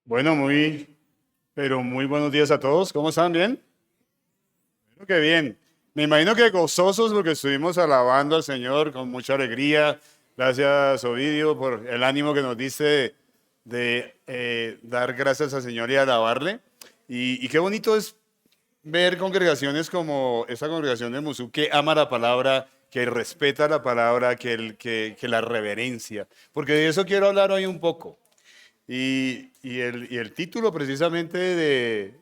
Bueno, pero muy buenos días a todos. ¿Cómo están? ¿Bien? Bueno, qué bien. Me imagino que gozosos porque estuvimos alabando al Señor con mucha alegría. Gracias, Ovidio, por el ánimo que nos diste de dar gracias al Señor y alabarle. Y qué bonito es ver congregaciones como esta congregación de Musú que ama la palabra, que respeta la palabra, que la reverencia. Porque de eso quiero hablar hoy un poco. Y el título precisamente de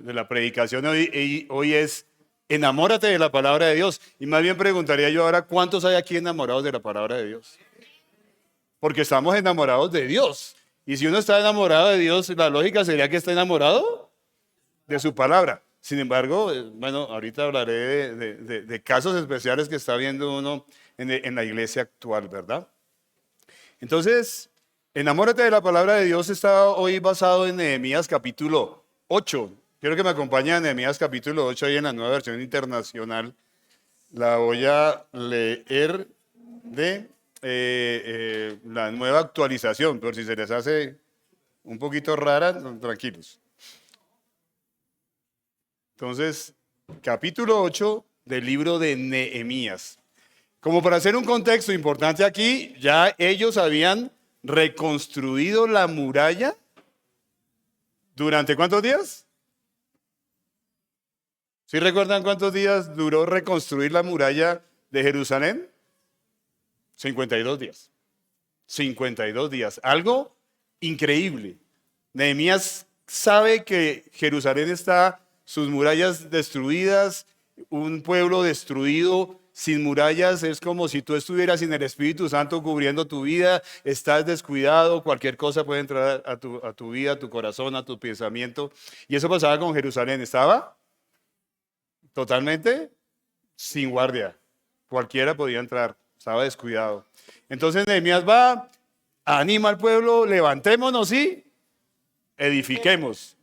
la predicación hoy es Enamórate de la palabra de Dios. Y más bien preguntaría yo ahora, ¿cuántos hay aquí enamorados de la palabra de Dios? Porque estamos enamorados de Dios. Y si uno está enamorado de Dios, la lógica sería que está enamorado de su palabra. Sin embargo, bueno, ahorita hablaré de casos especiales que está viendo uno en la iglesia actual, ¿verdad? Entonces, enamórate de la palabra de Dios está hoy basado en Nehemías capítulo 8. Quiero que me acompañe a Nehemías capítulo 8 ahí en la nueva versión internacional. La voy a leer de la nueva actualización, por si se les hace un poquito rara, tranquilos. Entonces, capítulo 8 del libro de Nehemías. Como para hacer un contexto importante aquí, ya ellos habían reconstruido la muralla durante ¿cuántos días? ¿Sí recuerdan cuántos días duró reconstruir la muralla de Jerusalén? 52 días. 52 días. Algo increíble. Nehemías sabe que Jerusalén está, sus murallas destruidas, un pueblo destruido, sin murallas, es como si tú estuvieras sin el Espíritu Santo cubriendo tu vida, estás descuidado, cualquier cosa puede entrar a tu vida, a tu corazón, a tu pensamiento. Y eso pasaba con Jerusalén, estaba totalmente sin guardia. Cualquiera podía entrar, estaba descuidado. Entonces Nehemías va, anima al pueblo, levantémonos y edifiquemos.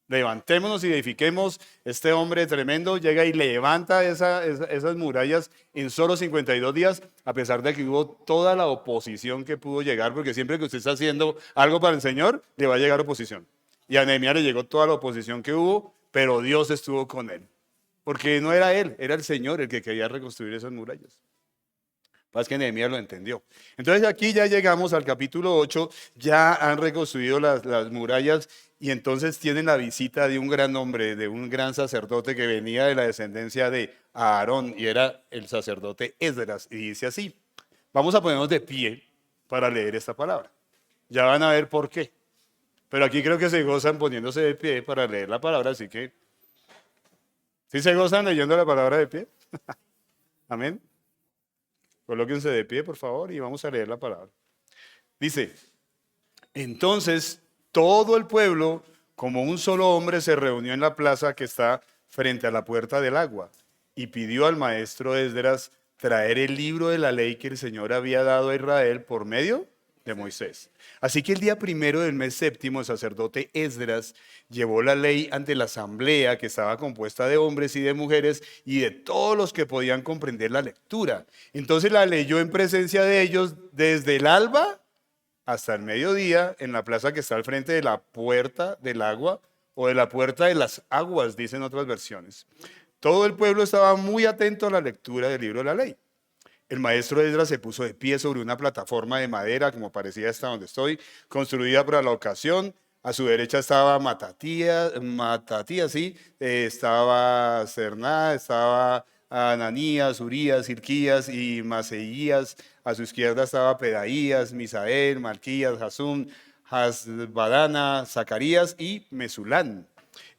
Levantémonos y edifiquemos. Este hombre tremendo llega y levanta esas murallas en solo 52 días, a pesar de que hubo toda la oposición que pudo llegar, porque siempre que usted está haciendo algo para el Señor, le va a llegar oposición. Y a Nehemías le llegó toda la oposición que hubo, pero Dios estuvo con él. Porque no era él, era el Señor el que quería reconstruir esas murallas. Pasa que Nehemías lo entendió. Entonces aquí ya llegamos al capítulo 8, ya han reconstruido las murallas y entonces tienen la visita de un gran hombre, de un gran sacerdote que venía de la descendencia de Aarón y era el sacerdote Esdras. Y dice así, vamos a ponernos de pie para leer esta palabra. Ya van a ver por qué. Pero aquí creo que se gozan poniéndose de pie para leer la palabra, así que ¿sí se gozan leyendo la palabra de pie? Amén. Colóquense de pie, por favor, y vamos a leer la palabra. Dice, entonces todo el pueblo, como un solo hombre, se reunió en la plaza que está frente a la puerta del agua y pidió al maestro Esdras traer el libro de la ley que el Señor había dado a Israel por medio de Moisés. Así que el día primero del mes séptimo, el sacerdote Esdras llevó la ley ante la asamblea que estaba compuesta de hombres y de mujeres y de todos los que podían comprender la lectura. Entonces la leyó en presencia de ellos desde el alba hasta el mediodía en la plaza que está al frente de la puerta del agua o de la puerta de las aguas, dicen otras versiones. Todo el pueblo estaba muy atento a la lectura del libro de la ley. El maestro Esdras se puso de pie sobre una plataforma de madera, como parecía esta donde estoy, construida para la ocasión. A su derecha estaba Matatías, sí, estaba Cerná, estaba Ananías, Urías, Hilquías y Maseías. A su izquierda estaba Pedaías, Misael, Malquías, Jasum, Hasbadana, Zacarías y Mesulán.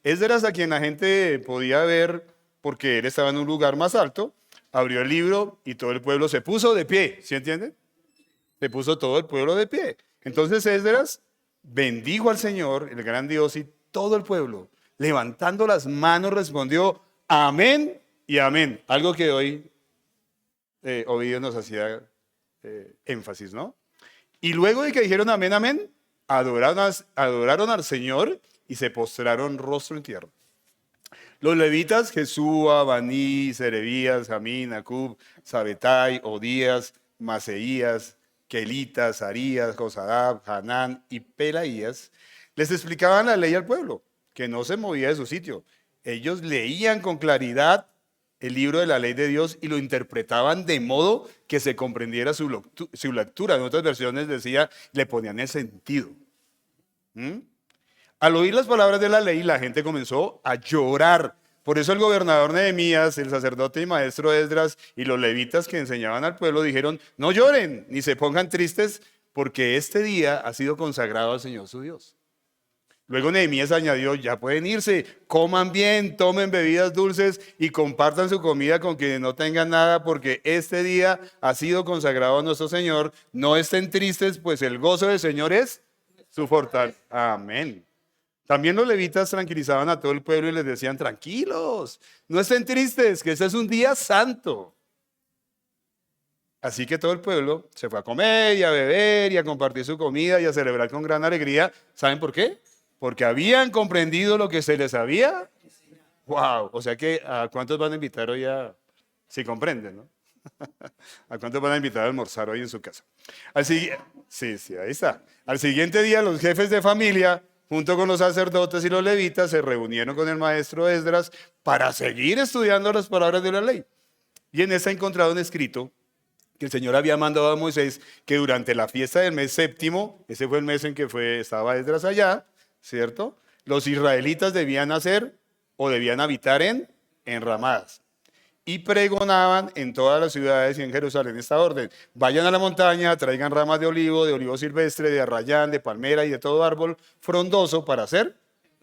Esdras, a quien la gente podía ver porque él estaba en un lugar más alto, abrió el libro y todo el pueblo se puso de pie, ¿sí entienden? Se puso todo el pueblo de pie. Entonces Esdras bendijo al Señor, el gran Dios, y todo el pueblo, levantando las manos, respondió amén y amén. Algo que hoy Ovidio nos hacía énfasis, ¿no? Y luego de que dijeron amén, amén, adoraron al Señor y se postraron rostro en tierra. Los levitas, Jesúa, Baní, Serebías, Jamín, Acub, Sabetai, Odías, Maseías, Kelitas, Arías, Josadab, Hanán y Pelaías, les explicaban la ley al pueblo, que no se movía de su sitio. Ellos leían con claridad el libro de la ley de Dios y lo interpretaban de modo que se comprendiera su lectura. En otras versiones decía, le ponían el sentido. ¿Mm? Al oír las palabras de la ley, la gente comenzó a llorar. Por eso el gobernador Nehemías, el sacerdote y maestro Esdras y los levitas que enseñaban al pueblo dijeron, no lloren ni se pongan tristes porque este día ha sido consagrado al Señor su Dios. Luego Nehemías añadió, ya pueden irse, coman bien, tomen bebidas dulces y compartan su comida con quienes no tengan nada porque este día ha sido consagrado a nuestro Señor. No estén tristes, pues el gozo del Señor es su fortaleza. Amén. También los levitas tranquilizaban a todo el pueblo y les decían, tranquilos, no estén tristes, que este es un día santo. Así que todo el pueblo se fue a comer y a beber y a compartir su comida y a celebrar con gran alegría. ¿Saben por qué? Porque habían comprendido lo que se les había. ¡Wow! O sea que, ¿a cuántos van a invitar hoy a... Si comprenden, ¿no? ¿A cuántos van a invitar a almorzar hoy en su casa? Sí, ahí está. Al siguiente día los jefes de familia, junto con los sacerdotes y los levitas, se reunieron con el maestro Esdras para seguir estudiando las palabras de la ley. Y en esta encontraron escrito que el Señor había mandado a Moisés que durante la fiesta del mes séptimo, ese fue el mes en que estaba Esdras allá, ¿cierto? Los israelitas debían hacer o debían habitar en enramadas. Y pregonaban en todas las ciudades y en Jerusalén esta orden. Vayan a la montaña, traigan ramas de olivo silvestre, de arrayán, de palmera y de todo árbol frondoso para hacer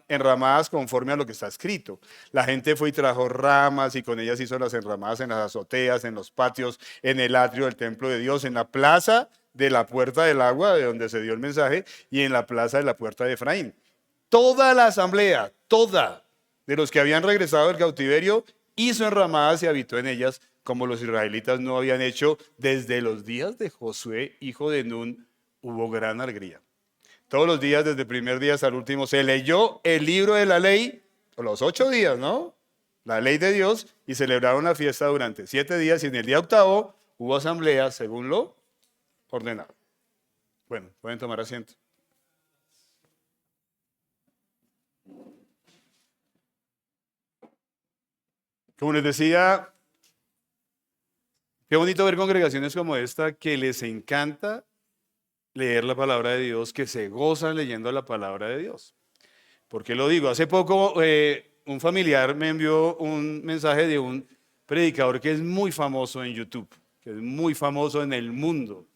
enramadas conforme a lo que está escrito. La gente fue y trajo ramas y con ellas hizo las enramadas en las azoteas, en los patios, en el atrio del templo de Dios, en la plaza de la puerta del agua, de donde se dio el mensaje, y en la plaza de la puerta de Efraín. Toda la asamblea, toda, de los que habían regresado del cautiverio, hizo enramadas y habitó en ellas, como los israelitas no habían hecho desde los días de Josué, hijo de Nun, hubo gran alegría. Todos los días, desde el primer día hasta el último, se leyó el libro de la ley, los 8 días, ¿no? La ley de Dios, y celebraron la fiesta durante 7 días, y en el día octavo hubo asamblea según lo ordenado. Bueno, pueden tomar asiento. Como les decía, qué bonito ver congregaciones como esta que les encanta leer la palabra de Dios, que se gozan leyendo la palabra de Dios. ¿Por qué lo digo? Hace poco un familiar me envió un mensaje de un predicador que es muy famoso en YouTube, que es muy famoso en el mundo.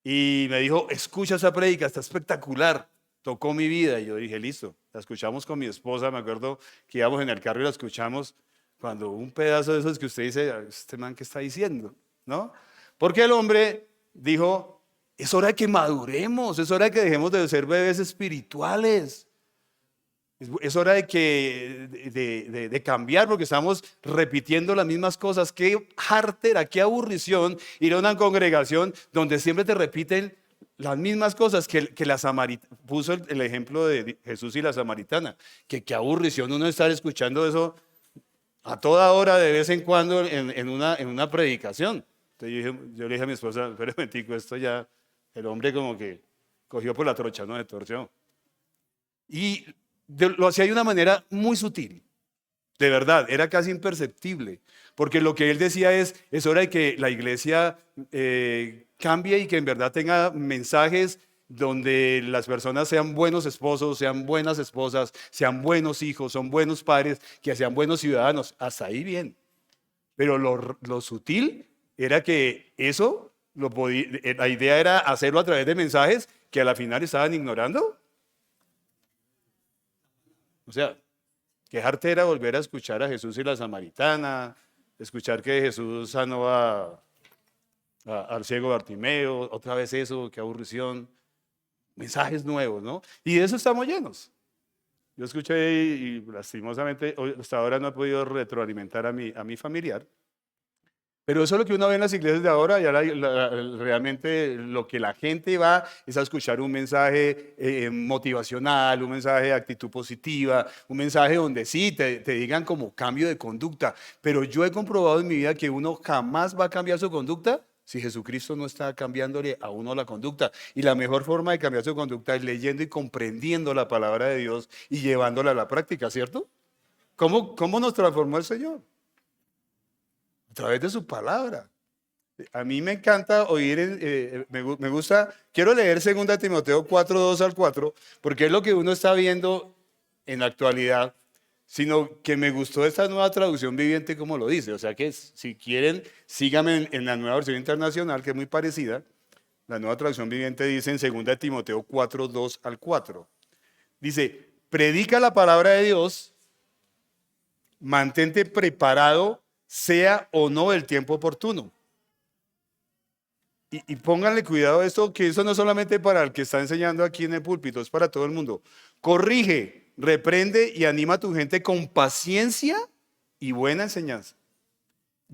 Y me dijo, escucha esa prédica, está espectacular, tocó mi vida. Y yo dije, listo, la escuchamos con mi esposa, me acuerdo que íbamos en el carro y la escuchamos cuando un pedazo de esos que usted dice, este man, ¿qué está diciendo? ¿No? Porque el hombre dijo, es hora de que maduremos, es hora de que dejemos de ser bebés espirituales. Es hora de cambiar porque estamos repitiendo las mismas cosas. Qué jartera, qué aburrición ir a una congregación donde siempre te repiten las mismas cosas que la samaritana. Puso el ejemplo de Jesús y la samaritana. Qué aburrición uno estar escuchando eso a toda hora, de vez en cuando, en una predicación. Entonces yo le dije a mi esposa, espera un momentico, esto ya, el hombre como que cogió por la trocha, ¿no? Se torció. Y lo hacía de una manera muy sutil, de verdad, era casi imperceptible, porque lo que él decía es hora de que la iglesia cambie y que en verdad tenga mensajes donde las personas sean buenos esposos, sean buenas esposas, sean buenos hijos, son buenos padres, que sean buenos ciudadanos, hasta ahí bien. Pero lo sutil era que eso, la idea era hacerlo a través de mensajes que a la final estaban ignorando. O sea, qué jartera volver a escuchar a Jesús y la samaritana, escuchar que Jesús sanó al ciego Bartimeo, otra vez eso, qué aburrición. Mensajes nuevos, ¿no? Y de eso estamos llenos. Yo escuché y lastimosamente hasta ahora no he podido retroalimentar a mi familiar, Pero eso es lo que uno ve en las iglesias de ahora, ya realmente lo que la gente va es a escuchar un mensaje motivacional, un mensaje de actitud positiva, un mensaje donde sí te digan como cambio de conducta. Pero yo he comprobado en mi vida que uno jamás va a cambiar su conducta si Jesucristo no está cambiándole a uno la conducta. Y la mejor forma de cambiar su conducta es leyendo y comprendiendo la palabra de Dios y llevándola a la práctica, ¿cierto? ¿Cómo nos transformó el Señor? A través de su palabra. A mí me encanta oír, me gusta, quiero leer 2 Timoteo 4, 2 al 4, porque es lo que uno está viendo en la actualidad, sino que me gustó esta nueva traducción viviente como lo dice. O sea que si quieren, síganme en la nueva versión internacional, que es muy parecida. La nueva traducción viviente dice en 2 Timoteo 4, 2 al 4. Dice, predica la palabra de Dios, mantente preparado, sea o no el tiempo oportuno. Y pónganle cuidado a esto, que eso no es solamente para el que está enseñando aquí en el púlpito, es para todo el mundo. Corrige, reprende y anima a tu gente con paciencia y buena enseñanza.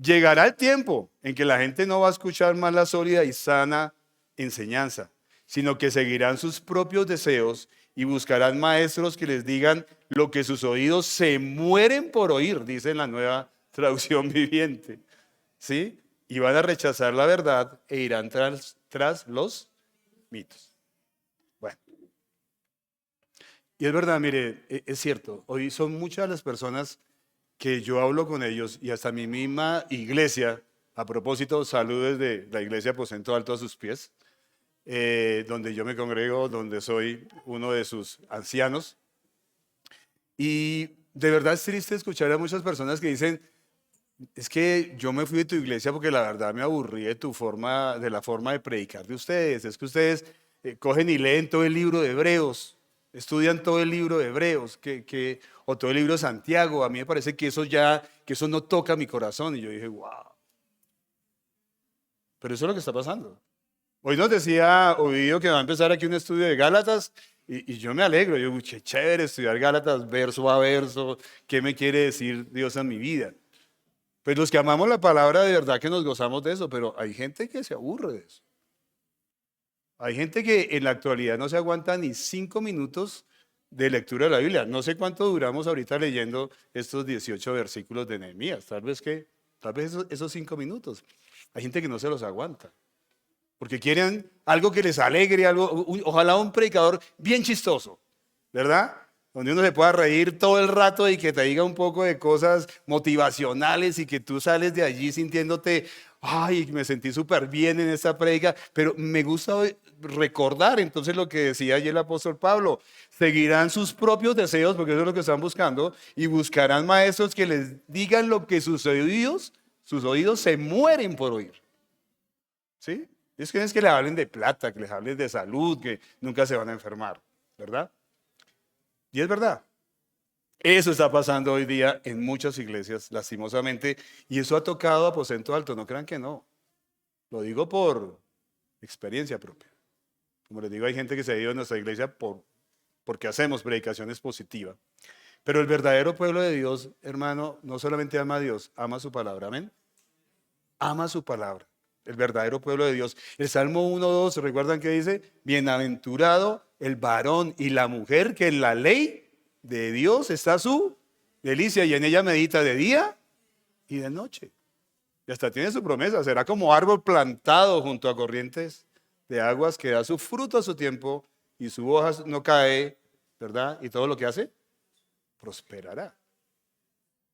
Llegará el tiempo en que la gente no va a escuchar más la sólida y sana enseñanza, sino que seguirán sus propios deseos y buscarán maestros que les digan lo que sus oídos se mueren por oír, dice en la nueva traducción viviente. ¿Sí? Y van a rechazar la verdad e irán tras los mitos. Bueno, y es verdad, mire, es cierto, hoy son muchas las personas que yo hablo con ellos y hasta mi misma iglesia, a propósito, saludos de la iglesia Aposento Alto a sus pies, donde yo me congrego, donde soy uno de sus ancianos. Y de verdad es triste escuchar a muchas personas que dicen, es que yo me fui de tu iglesia porque la verdad me aburrí de de la forma de predicar de ustedes. Es que ustedes cogen y leen todo el libro de Hebreos, estudian todo el libro de Hebreos, o todo el libro de Santiago. A mí me parece que eso no toca mi corazón. Y yo dije, wow. Pero eso es lo que está pasando. Hoy nos decía Ovidio que va a empezar aquí un estudio de Gálatas y yo me alegro. Yo, qué chévere estudiar Gálatas verso a verso. ¿Qué me quiere decir Dios en mi vida? Pues los que amamos la palabra de verdad que nos gozamos de eso, pero hay gente que se aburre de eso. Hay gente que en la actualidad no se aguanta ni 5 minutos de lectura de la Biblia. No sé cuánto duramos ahorita leyendo estos 18 versículos de Nehemías. Tal vez esos 5 minutos. Hay gente que no se los aguanta. Porque quieren algo que les alegre, ojalá un predicador bien chistoso, ¿verdad? Donde uno se pueda reír todo el rato y que te diga un poco de cosas motivacionales y que tú sales de allí sintiéndote, ay, me sentí súper bien en esta prédica, pero me gusta recordar entonces lo que decía ayer el apóstol Pablo, seguirán sus propios deseos, porque eso es lo que están buscando, y buscarán maestros que les digan lo que sus oídos se mueren por oír. ¿Sí? Es que les hablen de plata, que les hablen de salud, que nunca se van a enfermar, ¿verdad? Y es verdad. Eso está pasando hoy día en muchas iglesias, lastimosamente, y eso ha tocado a Aposento Alto, no crean que no. Lo digo por experiencia propia. Como les digo, hay gente que se ha ido a nuestra iglesia porque hacemos predicaciones positivas. Pero el verdadero pueblo de Dios, hermano, no solamente ama a Dios, ama su palabra, amén. Ama su palabra, el verdadero pueblo de Dios. El Salmo 1:2, ¿recuerdan que dice? Bienaventurado el varón y la mujer que en la ley de Dios está su delicia y en ella medita de día y de noche. Y hasta tiene su promesa, será como árbol plantado junto a corrientes de aguas que da su fruto a su tiempo y su hoja no cae, ¿verdad? Y todo lo que hace, prosperará.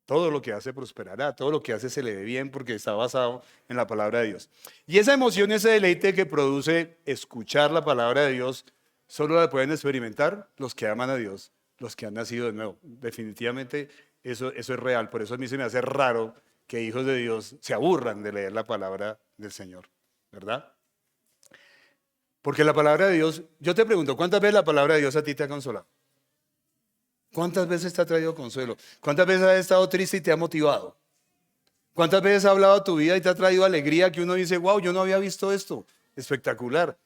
Todo lo que hace prosperará, todo lo que hace se le ve bien porque está basado en la palabra de Dios. Y esa emoción, ese deleite que produce escuchar la palabra de Dios, solo la pueden experimentar los que aman a Dios, los que han nacido de nuevo. Definitivamente eso es real. Por eso a mí se me hace raro que hijos de Dios se aburran de leer la palabra del Señor, ¿verdad? Porque la palabra de Dios, yo te pregunto, ¿cuántas veces la palabra de Dios a ti te ha consolado? ¿Cuántas veces te ha traído consuelo? ¿Cuántas veces has estado triste y te ha motivado? ¿Cuántas veces ha hablado a tu vida y te ha traído alegría que uno dice, wow, yo no había visto esto? Espectacular.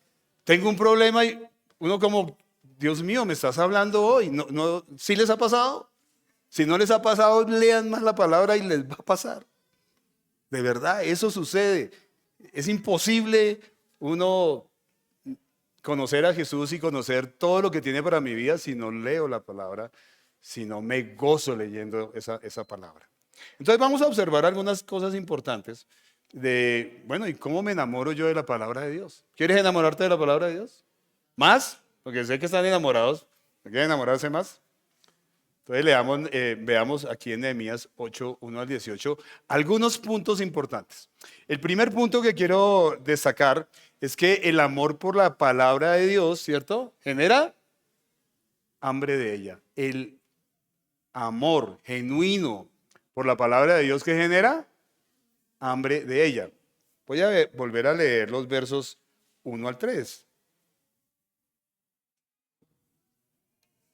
Tengo un problema y uno como, Dios mío, me estás hablando hoy. ¿Sí les ha pasado? Si no les ha pasado, lean más la palabra y les va a pasar. De verdad, eso sucede. Es imposible uno conocer a Jesús y conocer todo lo que tiene para mi vida si no leo la palabra, si no me gozo leyendo esa palabra. Entonces vamos a observar algunas cosas importantes de, bueno, ¿y cómo me enamoro yo de la palabra de Dios? ¿Quieres enamorarte de la palabra de Dios? ¿Más? Porque sé que están enamorados. ¿Quieren enamorarse más? Entonces veamos aquí en Nehemías 8, 1 al 18, algunos puntos importantes. El primer punto que quiero destacar es que el amor por la palabra de Dios, ¿cierto? Genera hambre de ella. El amor genuino por la palabra de Dios que genera hambre de ella. Voy a volver a leer los versos 1 al 3.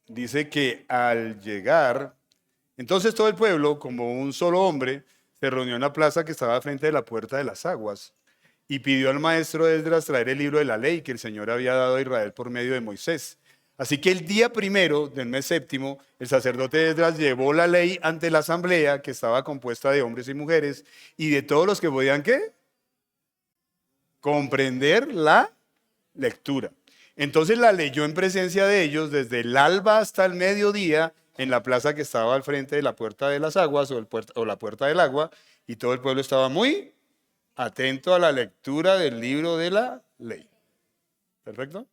Dice que al llegar, entonces todo el pueblo, como un solo hombre, se reunió en la plaza que estaba frente de la puerta de las aguas y pidió al maestro Esdras traer el libro de la ley que el Señor había dado a Israel por medio de Moisés. Así que el día primero del mes séptimo, el sacerdote Esdras llevó la ley ante la asamblea que estaba compuesta de hombres y mujeres y de todos los que podían, ¿qué? Comprender la lectura. Entonces la leyó en presencia de ellos desde el alba hasta el mediodía en la plaza que estaba al frente de la puerta de las aguas o la puerta del agua, y todo el pueblo estaba muy atento a la lectura del libro de la ley. ¿Perfecto?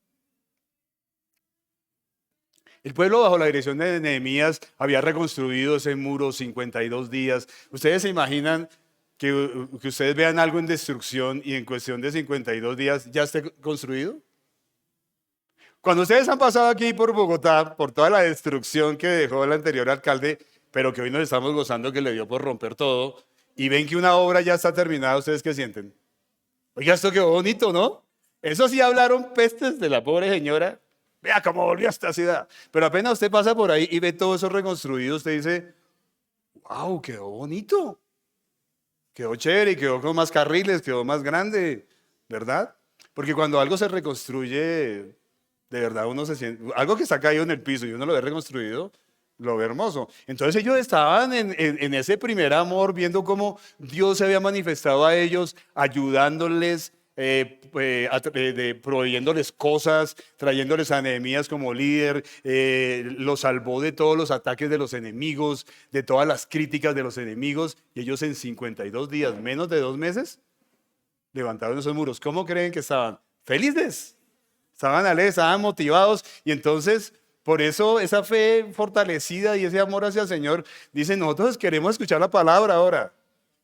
El pueblo bajo la dirección de Nehemías había reconstruido ese muro 52 días. ¿Ustedes se imaginan que ustedes vean algo en destrucción y en cuestión de 52 días ya esté construido? Cuando ustedes han pasado aquí por Bogotá, por toda la destrucción que dejó el anterior alcalde, pero que hoy nos estamos gozando que le dio por romper todo, y ven que una obra ya está terminada, ¿ustedes qué sienten? Oiga, esto quedó bonito, ¿no? Eso sí hablaron pestes de la pobre señora. Vea cómo volvió a esta ciudad. Pero apenas usted pasa por ahí y ve todo eso reconstruido, usted dice, wow, quedó bonito. Quedó chévere, quedó con más carriles, quedó más grande, ¿verdad? Porque cuando algo se reconstruye, de verdad uno se siente, algo que está caído en el piso y uno lo ve reconstruido, lo ve hermoso. Entonces ellos estaban en ese primer amor, viendo cómo Dios se había manifestado a ellos, ayudándoles, proveyéndoles cosas, trayéndoles a Nehemías como líder, los salvó de todos los ataques de los enemigos, de todas las críticas de los enemigos, y ellos en 52 días, menos de 2 meses, levantaron esos muros. ¿Cómo creen que estaban? Felices. Estaban alegres, estaban motivados, y entonces por eso esa fe fortalecida y ese amor hacia el Señor, dicen, nosotros queremos escuchar la palabra ahora.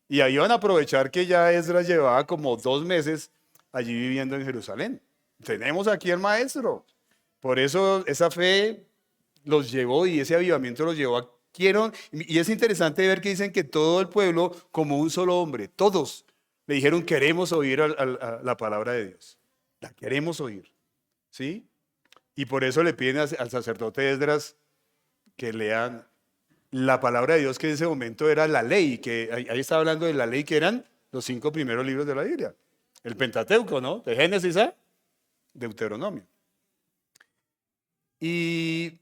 Y ahí van a aprovechar que ya Esdras llevaba como 2 meses allí viviendo en Jerusalén. Tenemos aquí al maestro. Por eso esa fe los llevó y ese avivamiento los llevó a quiero. Y es interesante ver que dicen que todo el pueblo, como un solo hombre, todos le dijeron, queremos oír a la palabra de Dios. La queremos oír. ¿Sí? Y por eso le piden al sacerdote Esdras que lean la palabra de Dios, que en ese momento era la ley, que ahí está hablando de la ley, que eran los 5 primeros libros de la Biblia. El Pentateuco, ¿no? De Génesis a Deuteronomio. Y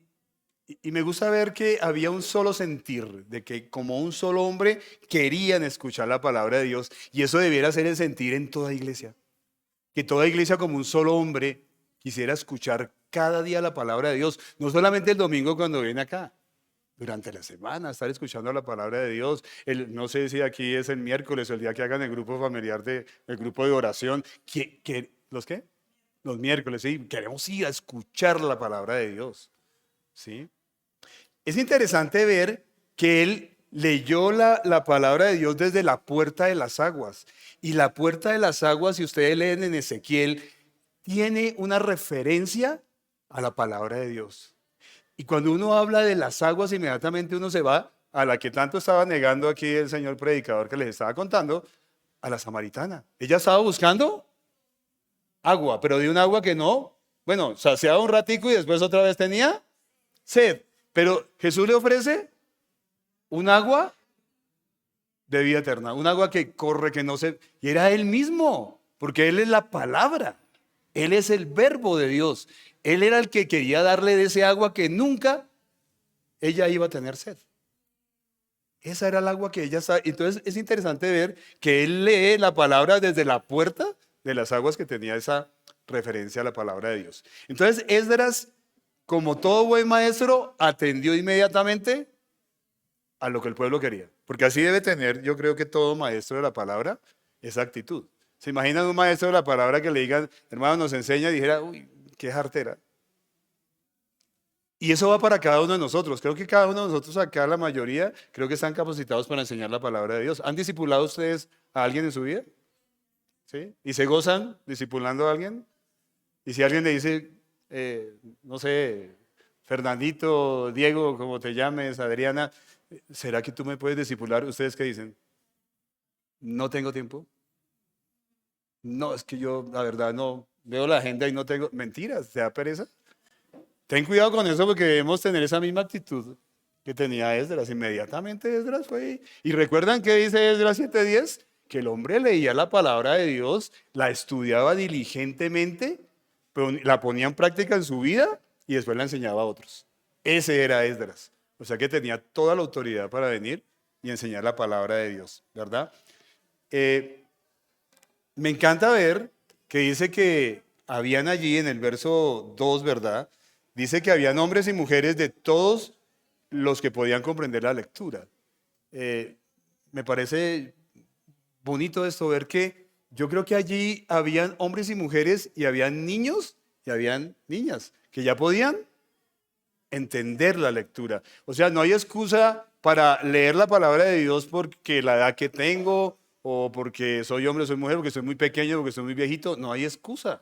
me gusta ver que había un solo sentir, de que como un solo hombre querían escuchar la palabra de Dios, y eso debiera ser el sentir en toda iglesia. Que toda iglesia como un solo hombre quisiera escuchar cada día la palabra de Dios, no solamente el domingo cuando viene acá, durante la semana, estar escuchando la palabra de Dios. No sé si aquí es el miércoles o el día que hagan el grupo familiar, el grupo de oración. ¿Los qué? Los miércoles, sí, queremos ir a escuchar la palabra de Dios. ¿Sí? Es interesante ver que él leyó la palabra de Dios desde la puerta de las aguas. Y la puerta de las aguas, si ustedes leen en Ezequiel, tiene una referencia a la palabra de Dios. Y cuando uno habla de las aguas, inmediatamente uno se va a la que tanto estaba negando aquí el señor predicador que les estaba contando, a la samaritana. Ella estaba buscando agua, pero de un agua que no, bueno, saciaba un ratico y después otra vez tenía sed. Pero Jesús le ofrece un agua de vida eterna, un agua que corre, que no se... Y era Él mismo, porque Él es la palabra, Él es el verbo de Dios. Él era el que quería darle de ese agua que nunca ella iba a tener sed. Esa era el agua que ella estaba. Entonces es interesante ver que él lee la palabra desde la puerta de las aguas que tenía esa referencia a la palabra de Dios. Entonces Esdras, como todo buen maestro, atendió inmediatamente a lo que el pueblo quería. Porque así debe tener, yo creo que todo maestro de la palabra, esa actitud. ¿Se imaginan un maestro de la palabra que le digan, hermano, nos enseña y dijera, uy, qué jartera? Y eso va para cada uno de nosotros. Creo que cada uno de nosotros acá, la mayoría, creo que están capacitados para enseñar la palabra de Dios. ¿Han discipulado ustedes a alguien en su vida? ¿Sí? ¿Y se gozan discipulando a alguien? Y si alguien le dice, no sé, Fernandito, Diego, como te llames, Adriana, ¿será que tú me puedes discipular? ¿Ustedes qué dicen? No tengo tiempo. No, es que yo, la verdad, no veo la agenda y no tengo. Mentiras, ¿te da pereza? Ten cuidado con eso porque debemos tener esa misma actitud que tenía Esdras. Inmediatamente Esdras fue. ¿Y recuerdan qué dice Esdras 7:10? Que el hombre leía la palabra de Dios, la estudiaba diligentemente, pero la ponía en práctica en su vida y después la enseñaba a otros. Ese era Esdras. O sea que tenía toda la autoridad para venir y enseñar la palabra de Dios, ¿verdad? Me encanta ver que dice que habían allí en el verso 2, ¿verdad? Dice que habían hombres y mujeres de todos los que podían comprender la lectura. Me parece bonito esto, ver que yo creo que allí habían hombres y mujeres y habían niños y habían niñas que ya podían entender la lectura. O sea, no hay excusa para leer la palabra de Dios porque la edad que tengo o porque soy hombre, soy mujer, porque soy muy pequeño, porque soy muy viejito. No hay excusa.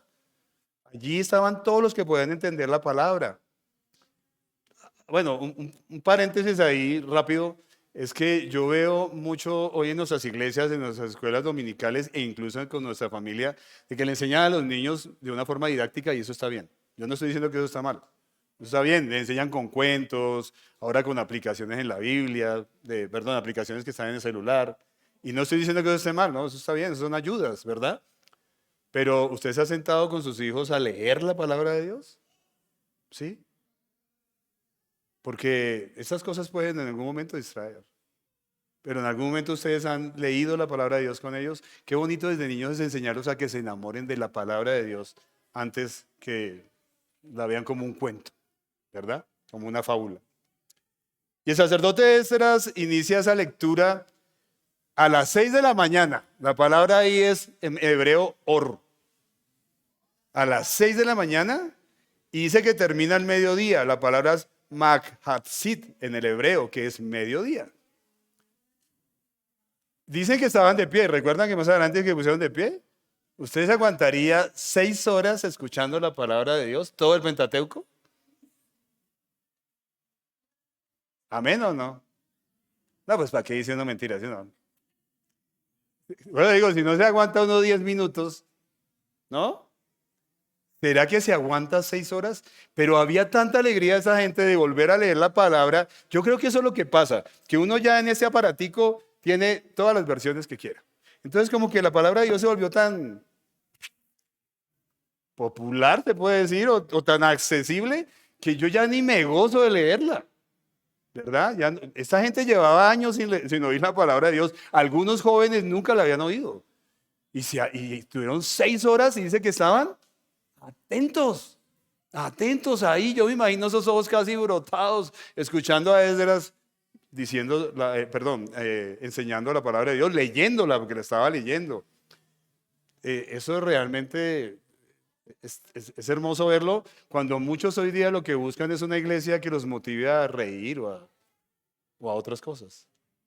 Allí estaban todos los que podían entender la palabra. Bueno, un paréntesis ahí rápido. Es que yo veo mucho hoy en nuestras iglesias, en nuestras escuelas dominicales e incluso con nuestra familia, de que le enseñan a los niños de una forma didáctica y eso está bien. Yo no estoy diciendo que eso está mal. Eso está bien, le enseñan con cuentos, ahora con aplicaciones en la Biblia, perdón, aplicaciones que están en el celular. Y no estoy diciendo que eso esté mal, no, eso está bien, eso son ayudas, ¿verdad? Pero ¿usted se ha sentado con sus hijos a leer la palabra de Dios? ¿Sí? Porque estas cosas pueden en algún momento distraer. Pero en algún momento ustedes han leído la palabra de Dios con ellos. Qué bonito desde niños es enseñarlos a que se enamoren de la palabra de Dios antes que la vean como un cuento, ¿verdad? Como una fábula. Y el sacerdote Esdras inicia esa lectura a las 6 de la mañana. La palabra ahí es en hebreo or. A las 6 de la mañana y dice que termina al mediodía. La palabra es Maghatzit en el hebreo, que es mediodía. Dicen que estaban de pie. ¿Recuerdan que más adelante que pusieron de pie? ¿Ustedes aguantaría 6 horas escuchando la palabra de Dios, todo el Pentateuco? ¿Amén o no? No, pues para qué diciendo mentiras, ¿sí, no? Bueno, digo, si no se aguanta unos 10 minutos, ¿no? ¿Será que se aguanta 6 horas? Pero había tanta alegría de esa gente de volver a leer la palabra. Yo creo que eso es lo que pasa, que uno ya en ese aparatico tiene todas las versiones que quiera. Entonces como que la palabra de Dios se volvió tan popular, se puede decir, o tan accesible, que yo ya ni me gozo de leerla. ¿Verdad? Esta gente llevaba años sin oír la palabra de Dios. Algunos jóvenes nunca la habían oído. Y tuvieron 6 horas y dice que estaban atentos, atentos ahí. Yo me imagino esos ojos casi brotados, escuchando a Esdras diciendo, enseñando la palabra de Dios, leyéndola, porque la estaba leyendo. Eso realmente es hermoso verlo cuando muchos hoy día lo que buscan es una iglesia que los motive a reír o a otras cosas.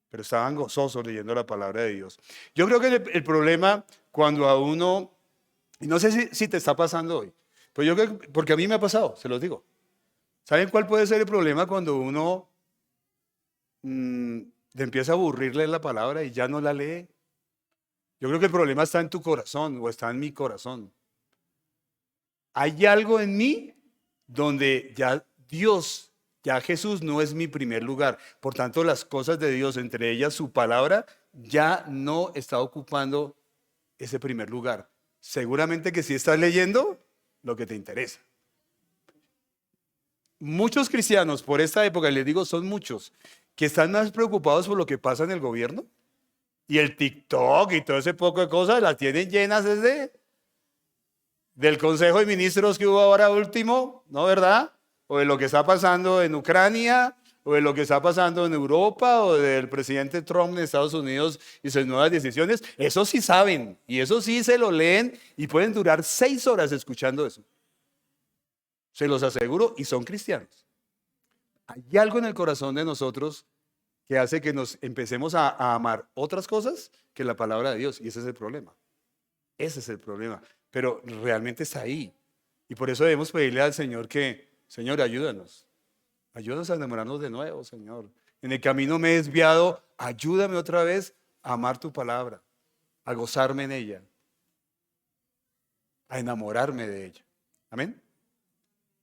Pero estaban gozosos leyendo la palabra de Dios. Yo creo que el problema cuando a uno, y no sé si te está pasando hoy, pero yo creo que, porque a mí me ha pasado, se los digo. ¿Saben cuál puede ser el problema cuando uno le empieza a aburrirle la palabra y ya no la lee? Yo creo que el problema está en tu corazón o está en mi corazón. Hay algo en mí donde ya Dios, ya Jesús no es mi primer lugar. Por tanto, las cosas de Dios, entre ellas su palabra, ya no está ocupando ese primer lugar. Seguramente que sí estás leyendo lo que te interesa. Muchos cristianos por esta época, les digo, son muchos, que están más preocupados por lo que pasa en el gobierno. Y el TikTok y todo ese poco de cosas las tienen llenas desde del Consejo de Ministros que hubo ahora último, ¿no verdad? O de lo que está pasando en Ucrania, o de lo que está pasando en Europa, o del presidente Trump en Estados Unidos y sus nuevas decisiones. Eso sí saben, y eso sí se lo leen, y pueden durar 6 horas escuchando eso. Se los aseguro, y son cristianos. Hay algo en el corazón de nosotros que hace que nos empecemos a amar otras cosas que la palabra de Dios, y ese es el problema. Ese es el problema, pero realmente está ahí. Y por eso debemos pedirle al Señor que, Señor, ayúdanos. Ayúdanos a enamorarnos de nuevo, Señor. En el camino me he desviado, ayúdame otra vez a amar tu palabra, a gozarme en ella, a enamorarme de ella. Amén.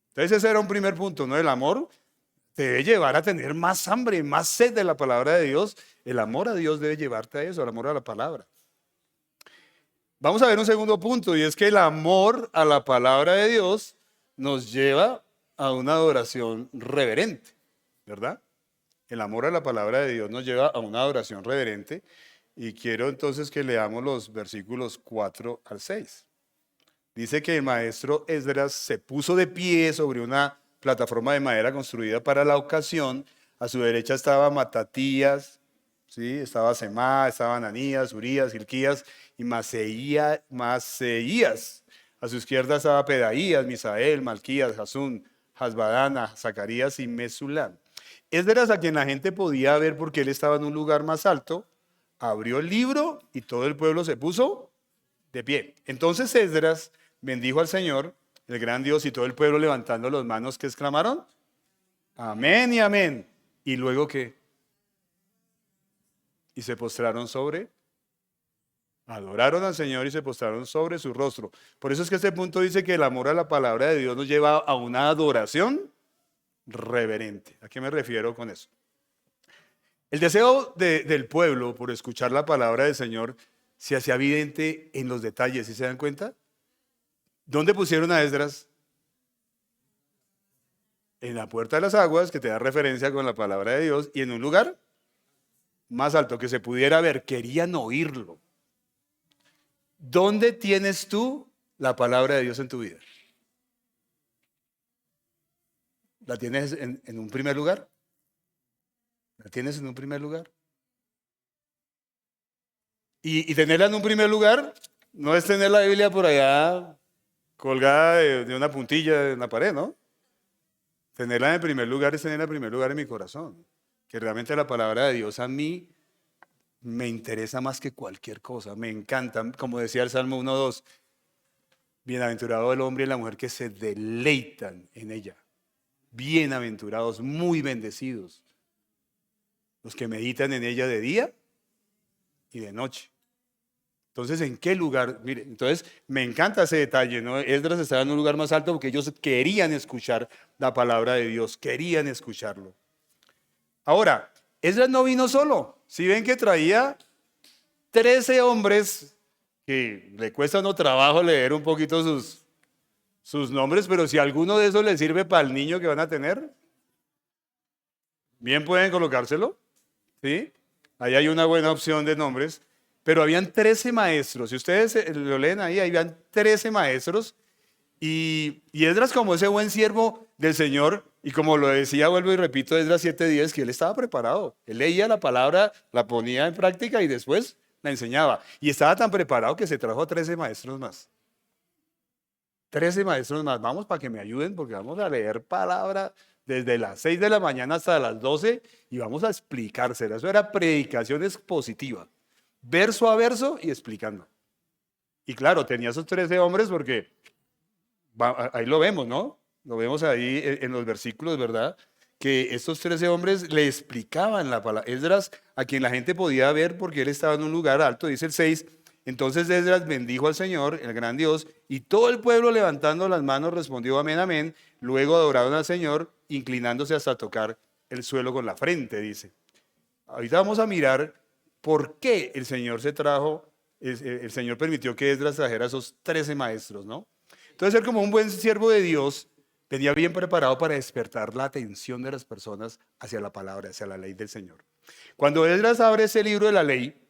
Entonces ese era un primer punto, ¿no? El amor te debe llevar a tener más hambre, más sed de la palabra de Dios. El amor a Dios debe llevarte a eso, al amor a la palabra. Vamos a ver un segundo punto, y es que el amor a la palabra de Dios nos lleva a una adoración reverente, ¿verdad? El amor a la palabra de Dios nos lleva a una adoración reverente, y quiero entonces que leamos los versículos 4 al 6. Dice que el maestro Esdras se puso de pie sobre una plataforma de madera construida para la ocasión. A su derecha estaba Matatías, ¿sí? Estaba Semá, estaba Ananías, Urías, Hilquías y Maseías. A su izquierda estaba Pedaías, Misael, Malquías, Jasún, Hasbadana, Zacarías y Mesulán. Esdras, a quien la gente podía ver porque él estaba en un lugar más alto, abrió el libro y todo el pueblo se puso de pie. Entonces Esdras bendijo al Señor, el gran Dios, y todo el pueblo levantando las manos, ¿qué exclamaron? Amén y amén. Y luego ¿qué? Y se postraron adoraron al Señor y se postraron sobre su rostro. Por eso es que este punto dice que el amor a la palabra de Dios nos lleva a una adoración reverente. ¿A qué me refiero con eso? El deseo del pueblo por escuchar la palabra del Señor se hacía evidente en los detalles, ¿sí se dan cuenta? ¿Dónde pusieron a Esdras? En la puerta de las aguas, que te da referencia con la palabra de Dios, y en un lugar más alto que se pudiera ver. Querían oírlo. ¿Dónde tienes tú la palabra de Dios en tu vida? ¿La tienes en un primer lugar? ¿La tienes en un primer lugar? Y tenerla en un primer lugar no es tener la Biblia por allá colgada de una puntilla de una pared, ¿no? Tenerla en primer lugar es tenerla en primer lugar en mi corazón. Que realmente la palabra de Dios a mí me interesa más que cualquier cosa. Me encanta, como decía el Salmo 1:2, bienaventurado el hombre y la mujer que se deleitan en ella. Bienaventurados, muy bendecidos, los que meditan en ella de día y de noche. Entonces, ¿en qué lugar? Mire, entonces me encanta ese detalle, ¿no? Esdras estaba en un lugar más alto porque ellos querían escuchar la palabra de Dios, querían escucharlo. Ahora, Esdras no vino solo. Si ven que traía 13 hombres, que le cuesta uno trabajo leer un poquito sus nombres, pero si alguno de esos les sirve para el niño que van a tener, bien pueden colocárselo, ¿sí? Ahí hay una buena opción de nombres. Pero habían 13 maestros, si ustedes lo leen ahí, habían 13 maestros, y Esdras, como ese buen siervo del Señor, y como lo decía, vuelvo y repito, Esdras 7:10, que él estaba preparado. Él leía la palabra, la ponía en práctica y después la enseñaba. Y estaba tan preparado que se trajo 13 maestros más. 13 maestros más, vamos para que me ayuden, porque vamos a leer palabra desde las 6 de la mañana hasta las 12, y vamos a explicársela. Eso era predicación expositiva. Verso a verso y explicando. Y claro, tenía esos 13 hombres porque ahí lo vemos, ¿no? Lo vemos ahí en los versículos, ¿verdad? Que estos 13 hombres le explicaban la palabra. Esdras, a quien la gente podía ver porque él estaba en un lugar alto, dice el 6. Entonces Esdras bendijo al Señor, el gran Dios, y todo el pueblo levantando las manos respondió amén, amén. Luego adoraron al Señor, inclinándose hasta tocar el suelo con la frente, dice. Ahorita vamos a mirar por qué el Señor el Señor permitió que Esdras trajera a esos 13 maestros, ¿no? Entonces, ser como un buen siervo de Dios, venía bien preparado para despertar la atención de las personas hacia la palabra, hacia la ley del Señor. Cuando Esdras abre ese libro de la ley,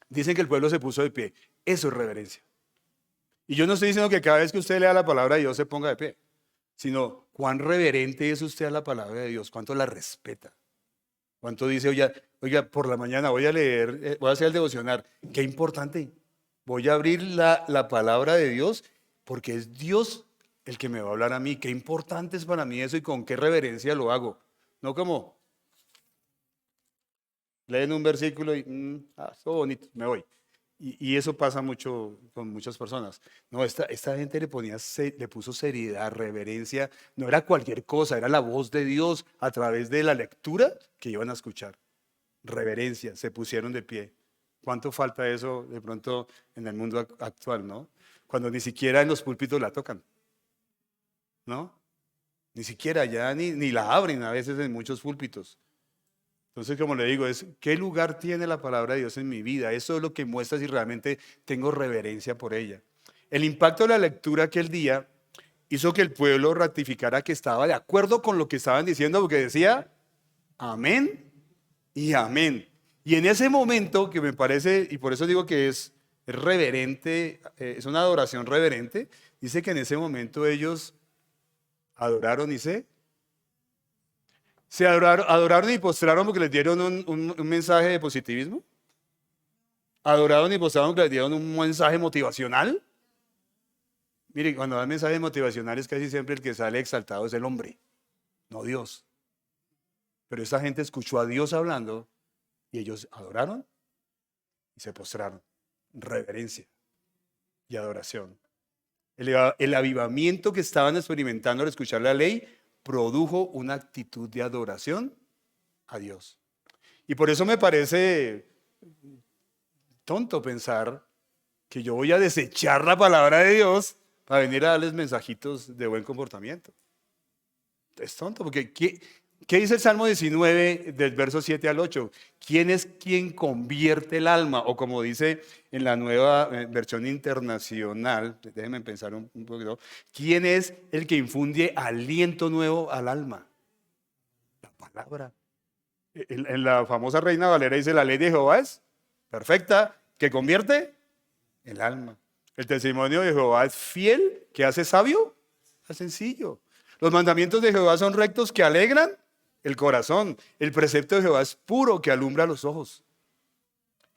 dicen que el pueblo se puso de pie. Eso es reverencia. Y yo no estoy diciendo que cada vez que usted lea la palabra de Dios se ponga de pie, sino cuán reverente es usted a la palabra de Dios, cuánto la respeta, cuánto dice, oiga, por la mañana voy a leer, voy a hacer el devocional. Qué importante. Voy a abrir la palabra de Dios porque es Dios el que me va a hablar a mí. Qué importante es para mí eso y con qué reverencia lo hago. No como leen un versículo y, estuvo bonito, me voy. Y eso pasa mucho con muchas personas. No, esta gente le puso seriedad, reverencia. No era cualquier cosa, era la voz de Dios a través de la lectura que iban a escuchar. Reverencia, se pusieron de pie. ¿Cuánto falta eso de pronto en el mundo actual, no? Cuando ni siquiera en los púlpitos la tocan, ¿no? Ni siquiera ya ni la abren a veces en muchos púlpitos. Entonces, como le digo, ¿qué lugar tiene la palabra de Dios en mi vida? Eso es lo que muestra si realmente tengo reverencia por ella. El impacto de la lectura aquel día hizo que el pueblo ratificara que estaba de acuerdo con lo que estaban diciendo, porque decía, amén y amén. Y en ese momento, que me parece, y por eso digo que es reverente, es una adoración reverente, dice que en ese momento ellos adoraron y se adoraron y postraron porque les dieron un mensaje de positivismo. Adoraron y postraron porque les dieron un mensaje motivacional. Mire, cuando dan mensajes motivacionales casi siempre el que sale exaltado es el hombre, no Dios. Pero esta gente escuchó a Dios hablando y ellos adoraron y se postraron. Reverencia y adoración. El avivamiento que estaban experimentando al escuchar la ley produjo una actitud de adoración a Dios. Y por eso me parece tonto pensar que yo voy a desechar la palabra de Dios para venir a darles mensajitos de buen comportamiento. Es tonto, porque ¿qué dice el Salmo 19 del verso 7 al 8? ¿Quién es quien convierte el alma? O como dice en la nueva versión internacional, déjenme pensar un poquito, ¿quién es el que infunde aliento nuevo al alma? La palabra. En la famosa Reina Valera dice, la ley de Jehová es perfecta, que convierte el alma. El testimonio de Jehová es fiel, que hace sabio, es sencillo. Los mandamientos de Jehová son rectos, que alegran el corazón. El precepto de Jehová es puro, que alumbra los ojos.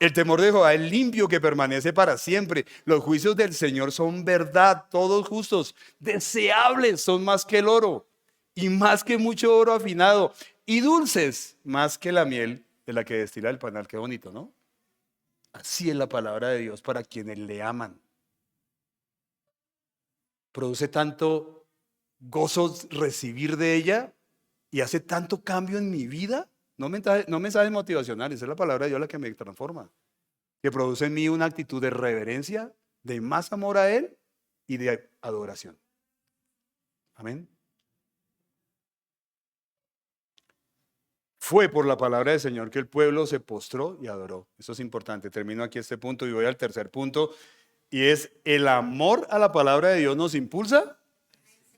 El temor de Jehová es limpio, que permanece para siempre. Los juicios del Señor son verdad, todos justos. Deseables son más que el oro, y más que mucho oro afinado, y dulces más que la miel de la que destila el panal. Qué bonito, ¿no? Así es la palabra de Dios para quienes le aman. Produce tanto gozo recibir de ella y hace tanto cambio en mi vida. No mensajes motivacionales, es la palabra de Dios la que me transforma. Que produce en mí una actitud de reverencia, de más amor a Él y de adoración. Amén. Fue por la palabra del Señor que el pueblo se postró y adoró. Eso es importante. Termino aquí este punto y voy al tercer punto. Y es el amor a la palabra de Dios nos impulsa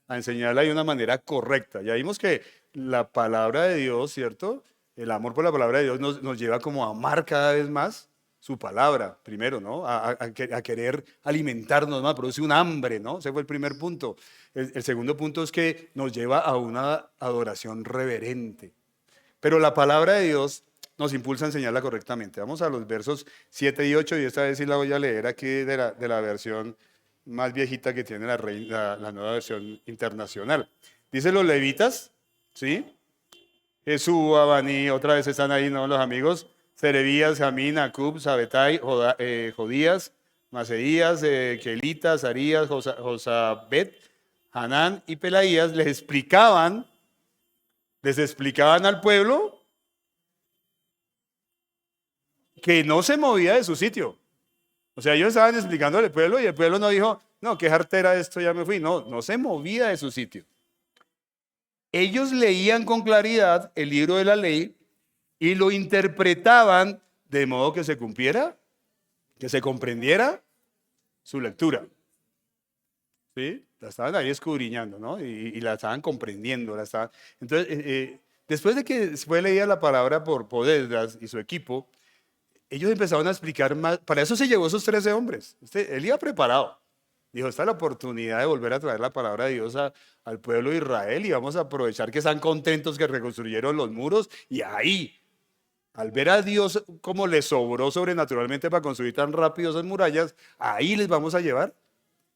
a enseñarla de una manera correcta. Ya vimos que la palabra de Dios, ¿cierto? El amor por la palabra de Dios nos lleva como a amar cada vez más su palabra, primero, ¿no? A querer alimentarnos más, produce un hambre, ¿no? Ese fue el primer punto. El segundo punto es que nos lleva a una adoración reverente. Pero la palabra de Dios nos impulsa a enseñarla correctamente. Vamos a los versos 7 y 8 y esta vez sí la voy a leer aquí de la versión más viejita que tiene la nueva versión internacional. Dice los levitas, ¿sí? Jesús, Abaní, otra vez están ahí, ¿no? Los amigos. Serebías, Jamín, Acub, Sabetai, Jodías, Maseías, Kelita, Sarías, Josabet, Hanán y Pelaías les explicaban al pueblo que no se movía de su sitio. O sea, ellos estaban explicando al pueblo y el pueblo no dijo, no, qué jartera esto, ya me fui. No se movía de su sitio. Ellos leían con claridad el libro de la ley y lo interpretaban de modo que se cumpliera, que se comprendiera su lectura. ¿sí? La estaban ahí escudriñando, ¿no? Y la estaban comprendiendo. Entonces, después de que fue leída la palabra por Esdras y su equipo, ellos empezaron a explicar más. Para eso se llevó esos 13 hombres. Él iba preparado. Dijo, esta es la oportunidad de volver a traer la palabra de Dios al pueblo de Israel y vamos a aprovechar que están contentos que reconstruyeron los muros y ahí, al ver a Dios como les sobró sobrenaturalmente para construir tan rápido esas murallas, ahí les vamos a llevar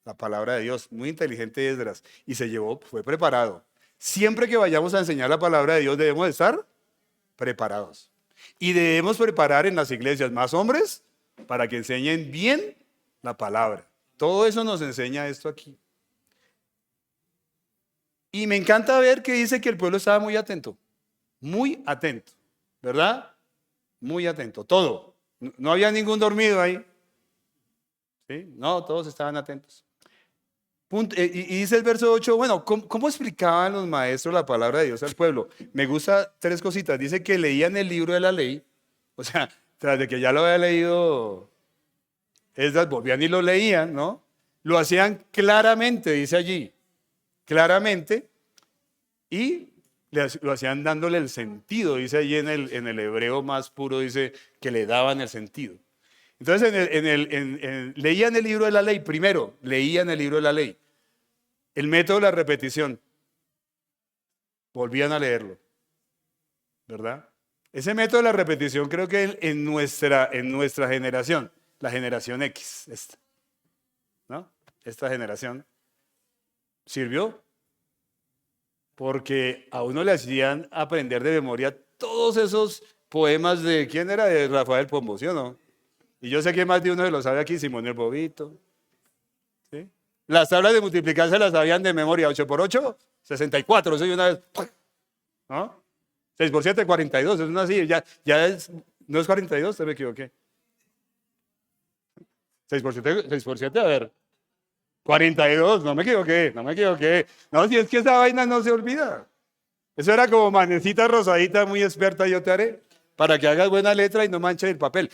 la palabra de Dios. Muy inteligente Esdras. Y se llevó, fue preparado. Siempre que vayamos a enseñar la palabra de Dios debemos estar preparados. Y debemos preparar en las iglesias más hombres para que enseñen bien la palabra. Todo eso nos enseña esto aquí. Y me encanta ver que dice que el pueblo estaba muy atento, ¿verdad? Muy atento, todo. No había ningún dormido ahí. ¿Sí? No, todos estaban atentos. Y dice el verso 8, bueno, ¿cómo explicaban los maestros la palabra de Dios al pueblo? Me gusta tres cositas. Dice que leían el libro de la ley, o sea, tras de que ya lo había leído Esdras, volvían y lo leían, ¿no? Lo hacían claramente, dice allí, claramente, y lo hacían dándole el sentido, dice allí en el hebreo más puro, dice que le daban el sentido. Entonces, leían el libro de la ley, primero, leían el libro de la ley. El método de la repetición, volvían a leerlo, ¿verdad? Ese método de la repetición creo que en nuestra generación, la generación X, ¿no? Esta generación, sirvió porque a uno le hacían aprender de memoria todos esos poemas de, ¿quién era? De Rafael Pombo, ¿sí o no? Y yo sé que más de uno se lo sabe aquí, Simón el Bobito. ¿Sí? Las tablas de multiplicar se las sabían de memoria, 8 por 8, 64, eso y una vez, ¿no? 6 por 7, 42, es una así, no es 42, te me equivoqué. 6 por 7, a ver, 42, no me equivoqué. No, si es que esa vaina no se olvida. Eso era como manecita rosadita, muy experta, yo te haré, para que hagas buena letra y no manches el papel.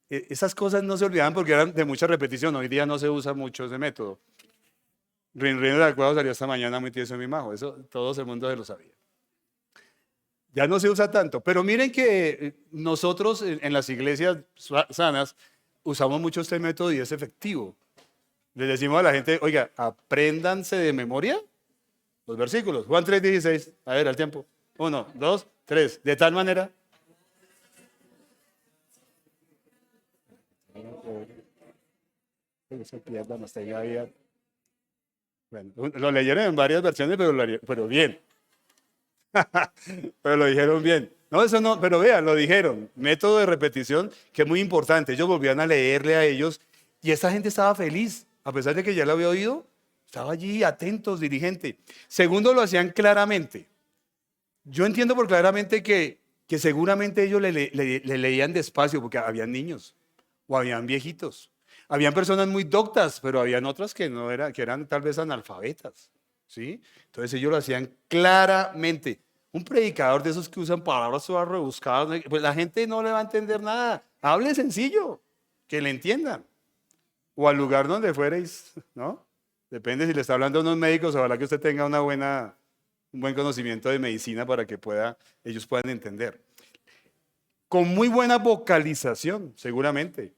Esas cosas no se olvidaban porque eran de mucha repetición. Hoy día no se usa mucho ese método. Rin Rin del Cuadro salió esta mañana muy tieso mi majo. Eso todo el mundo se lo sabía. Ya no se usa tanto. Pero miren que nosotros en las iglesias sanas usamos mucho este método y es efectivo. Les decimos a la gente, oiga, apréndanse de memoria los versículos. Juan 3:16. A ver, al tiempo. 1, 2, 3. De tal manera. Bueno, lo leyeron en varias versiones, pero bien. Pero lo dijeron bien. No, eso no, pero vean, lo dijeron. Método de repetición que es muy importante. Ellos volvían a leerle a ellos y esa gente estaba feliz, a pesar de que ya lo había oído, estaba allí atentos, dirigente. Segundo, lo hacían claramente. Yo entiendo por claramente que seguramente ellos le leían despacio porque habían niños o habían viejitos. Habían personas muy doctas, pero habían otras que no eran, que eran tal vez analfabetas, ¿sí? Entonces ellos lo hacían claramente. Un predicador de esos que usan palabras todas rebuscadas, pues la gente no le va a entender nada. Hable sencillo, que le entiendan. O al lugar donde fuereis, ¿no? Depende si le está hablando a unos médicos, ojalá que usted tenga un buen conocimiento de medicina para que ellos puedan entender. Con muy buena vocalización, seguramente.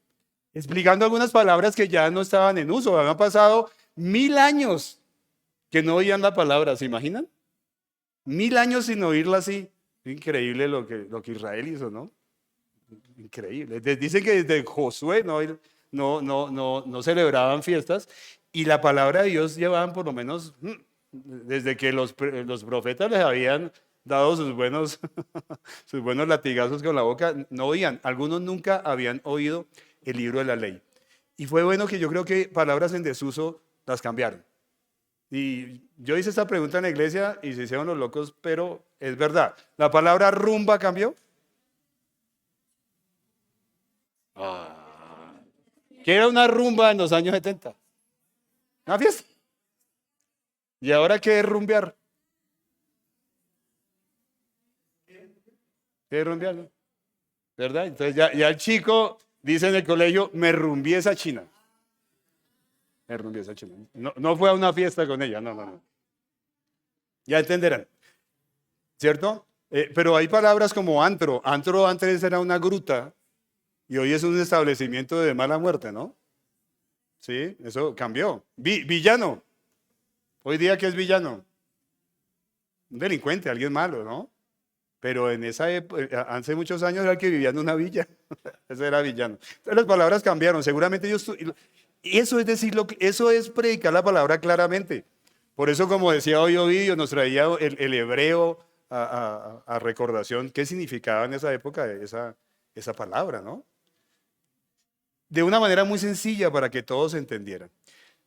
Explicando algunas palabras que ya no estaban en uso. Habían pasado 1000 años que no oían la palabra, ¿se imaginan? 1000 años sin oírla así. Increíble lo que Israel hizo, ¿no? Increíble. Dicen que desde Josué no celebraban fiestas y la palabra de Dios llevaban por lo menos, desde que los profetas les habían dado sus buenos, sus buenos latigazos con la boca, no oían. Algunos nunca habían oído el libro de la ley. Y fue bueno que yo creo que palabras en desuso las cambiaron. Y yo hice esta pregunta en la iglesia y se hicieron los locos, pero es verdad. ¿La palabra rumba cambió? ¿Qué era una rumba en los años 70? ¿Una fiesta? ¿Y ahora qué es rumbear? ¿Qué es rumbear? ¿Verdad? Entonces ya el chico dice en el colegio, me rumbié esa china. No, no fue a una fiesta con ella, no, no, no. Ya entenderán, ¿cierto? Pero hay palabras como antro. Antro antes era una gruta y hoy es un establecimiento de mala muerte, ¿no? Sí, eso cambió. Villano. Hoy día, ¿qué es villano? Un delincuente, alguien malo, ¿no? Pero en esa época, hace muchos años era el que vivía en una villa. Ese era villano. Entonces las palabras cambiron. Seguramente ellos. Eso es decir, eso es predicar la palabra claramente. Por eso, como decía hoy Ovidio, nos traía el hebreo a recordación qué significaba en esa época esa palabra, ¿no? De una manera muy sencilla para que todos entendieran.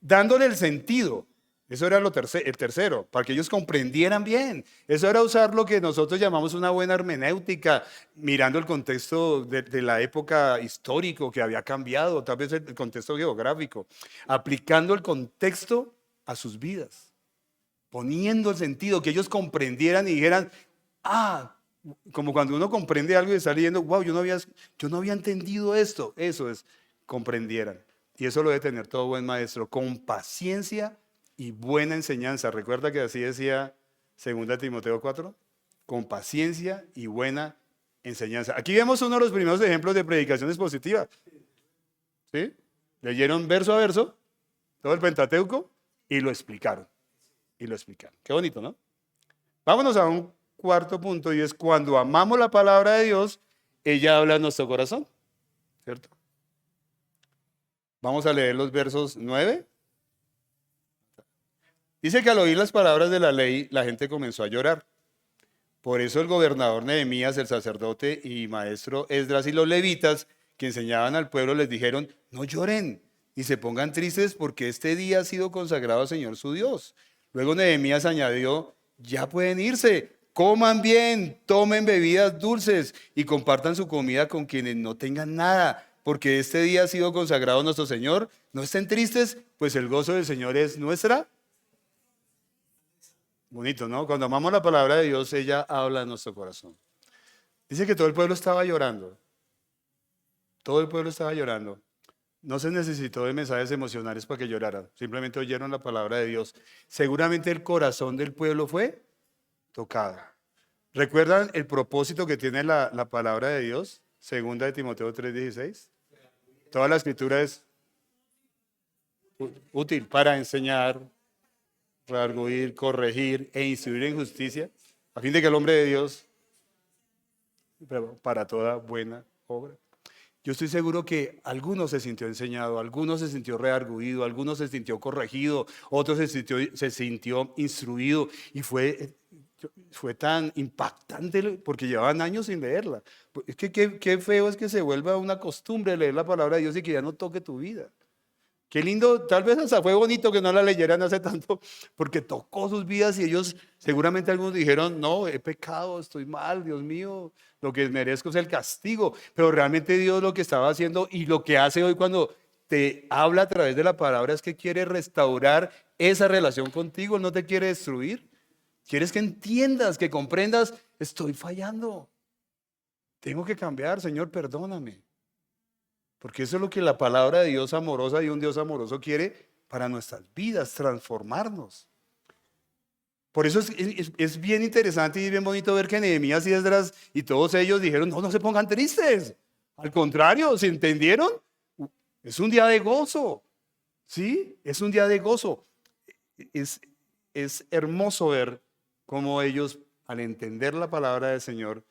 Dándole el sentido. Eso era el tercero, para que ellos comprendieran bien. Eso era usar lo que nosotros llamamos una buena hermenéutica, mirando el contexto de la época histórico que había cambiado, tal vez el contexto geográfico, aplicando el contexto a sus vidas, poniendo el sentido, que ellos comprendieran y dijeran, ah, como cuando uno comprende algo y está leyendo, wow, yo no había entendido esto. Eso es, comprendieran. Y eso lo debe tener todo buen maestro, con paciencia y buena enseñanza. Recuerda que así decía 2 Timoteo 4, con paciencia y buena enseñanza. Aquí vemos uno de los primeros ejemplos de predicaciones positivas. ¿Sí? Leyeron verso a verso todo el Pentateuco y lo explicaron. Qué bonito, ¿no? Vámonos a un cuarto punto y es cuando amamos la palabra de Dios, ella habla en nuestro corazón, ¿cierto? Vamos a leer los versos 9. Dice que al oír las palabras de la ley, la gente comenzó a llorar. Por eso el gobernador Nehemías, el sacerdote y maestro Esdras y los levitas que enseñaban al pueblo les dijeron, no lloren ni se pongan tristes porque este día ha sido consagrado al Señor su Dios. Luego Nehemías añadió, ya pueden irse, coman bien, tomen bebidas dulces y compartan su comida con quienes no tengan nada, porque este día ha sido consagrado a nuestro Señor. No estén tristes, pues el gozo del Señor es nuestra. Bonito, ¿no? Cuando amamos la palabra de Dios, ella habla en nuestro corazón. Dice que todo el pueblo estaba llorando. Todo el pueblo estaba llorando. No se necesitó de mensajes emocionales para que lloraran. Simplemente oyeron la palabra de Dios. Seguramente el corazón del pueblo fue tocado. ¿Recuerdan el propósito que tiene la palabra de Dios? 2 Timoteo 3:16. Toda la escritura es útil para enseñar, redarguir, corregir e instruir en justicia, a fin de que el hombre de Dios, para toda buena obra. Yo estoy seguro que algunos se sintió enseñado, algunos se sintió redarguido, algunos se sintió corregido, otros se sintió instruido y fue tan impactante porque llevaban años sin leerla. Es que qué feo es que se vuelva una costumbre leer la palabra de Dios y que ya no toque tu vida. Qué lindo, tal vez hasta fue bonito que no la leyeran hace tanto, porque tocó sus vidas y ellos, seguramente algunos dijeron, no, he pecado, estoy mal, Dios mío, lo que merezco es el castigo. Pero realmente Dios lo que estaba haciendo y lo que hace hoy cuando te habla a través de la palabra es que quiere restaurar esa relación contigo, no te quiere destruir. Quieres que entiendas, que comprendas, estoy fallando, tengo que cambiar, Señor, perdóname. Porque eso es lo que la palabra de Dios amorosa y un Dios amoroso quiere para nuestras vidas, transformarnos. Por eso es bien interesante y bien bonito ver que Nehemías y Esdras y todos ellos dijeron, no se pongan tristes. Al contrario, ¿se entendieron? Es un día de gozo. ¿Sí? Es un día de gozo. Es hermoso ver cómo ellos, al entender la palabra del Señor,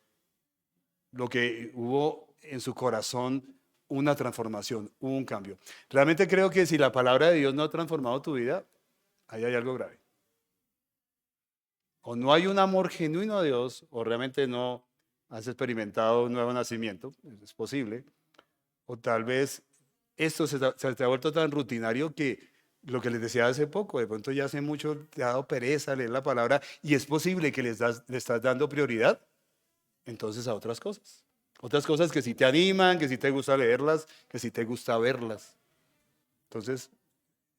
lo que hubo en su corazón, una transformación, un cambio. Realmente creo que si la palabra de Dios no ha transformado tu vida, ahí hay algo grave. O no hay un amor genuino a Dios, o realmente no has experimentado un nuevo nacimiento, es posible. O tal vez esto se te ha vuelto tan rutinario que lo que les decía hace poco, de pronto ya hace mucho te ha dado pereza leer la palabra y es posible que le estás dando prioridad entonces a otras cosas. Otras cosas que sí te animan, que sí te gusta leerlas, que sí te gusta verlas. Entonces,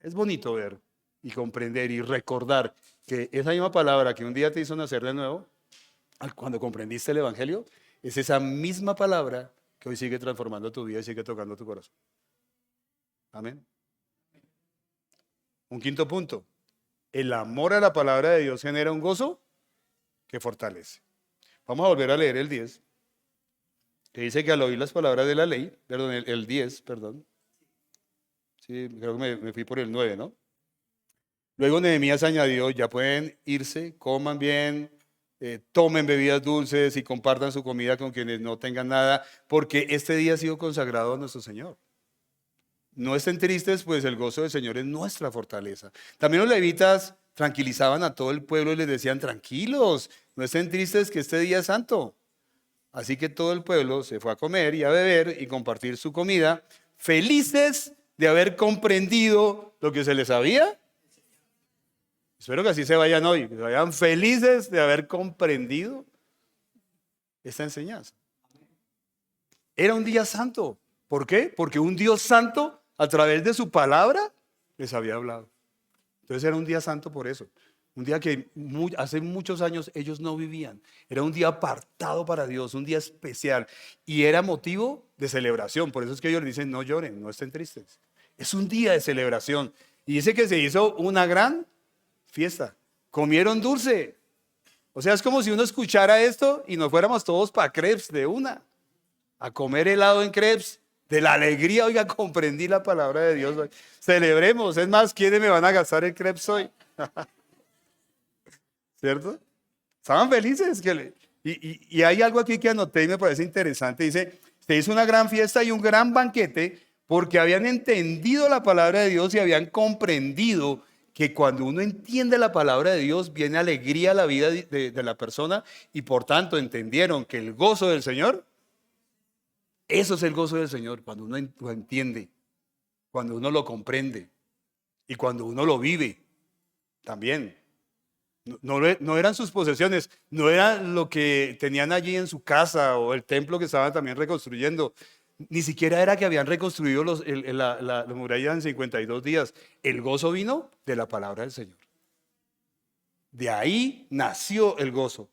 es bonito ver y comprender y recordar que esa misma palabra que un día te hizo nacer de nuevo, cuando comprendiste el Evangelio, es esa misma palabra que hoy sigue transformando tu vida y sigue tocando tu corazón. Amén. Un quinto punto. El amor a la palabra de Dios genera un gozo que fortalece. Vamos a volver a leer el 10, que dice que al oír las palabras de la ley, perdón, el 10, perdón. Sí, creo que me fui por el 9, ¿no? Luego Nehemías añadió, ya pueden irse, coman bien, tomen bebidas dulces y compartan su comida con quienes no tengan nada, porque este día ha sido consagrado a nuestro Señor. No estén tristes, pues el gozo del Señor es nuestra fortaleza. También los levitas tranquilizaban a todo el pueblo y les decían, tranquilos, no estén tristes que este día es santo. Así que todo el pueblo se fue a comer y a beber y compartir su comida, felices de haber comprendido lo que se les había. Espero que así se vayan hoy, que se vayan felices de haber comprendido esta enseñanza. Era un día santo. ¿Por qué? Porque un Dios santo, a través de su palabra, les había hablado. Entonces era un día santo por eso. Un día que hace muchos años ellos no vivían. Era un día apartado para Dios, un día especial. Y era motivo de celebración. Por eso es que ellos dicen, no lloren, no estén tristes. Es un día de celebración. Y dice que se hizo una gran fiesta. Comieron dulce. O sea, es como si uno escuchara esto y nos fuéramos todos para crepes de una. A comer helado en crepes. De la alegría, oiga, comprendí la palabra de Dios hoy. Celebremos. Es más, ¿quiénes me van a gastar el crepes hoy? ¿Cierto? Estaban felices. Y hay algo aquí que anoté y me parece interesante. Dice, se hizo una gran fiesta y un gran banquete porque habían entendido la palabra de Dios y habían comprendido que cuando uno entiende la palabra de Dios, viene alegría a la vida de la persona y por tanto entendieron que el gozo del Señor, eso es el gozo del Señor, cuando uno lo entiende, cuando uno lo comprende y cuando uno lo vive también. No eran sus posesiones, no era lo que tenían allí en su casa o el templo que estaban también reconstruyendo. Ni siquiera era que habían reconstruido la muralla en 52 días. El gozo vino de la palabra del Señor. De ahí nació el gozo,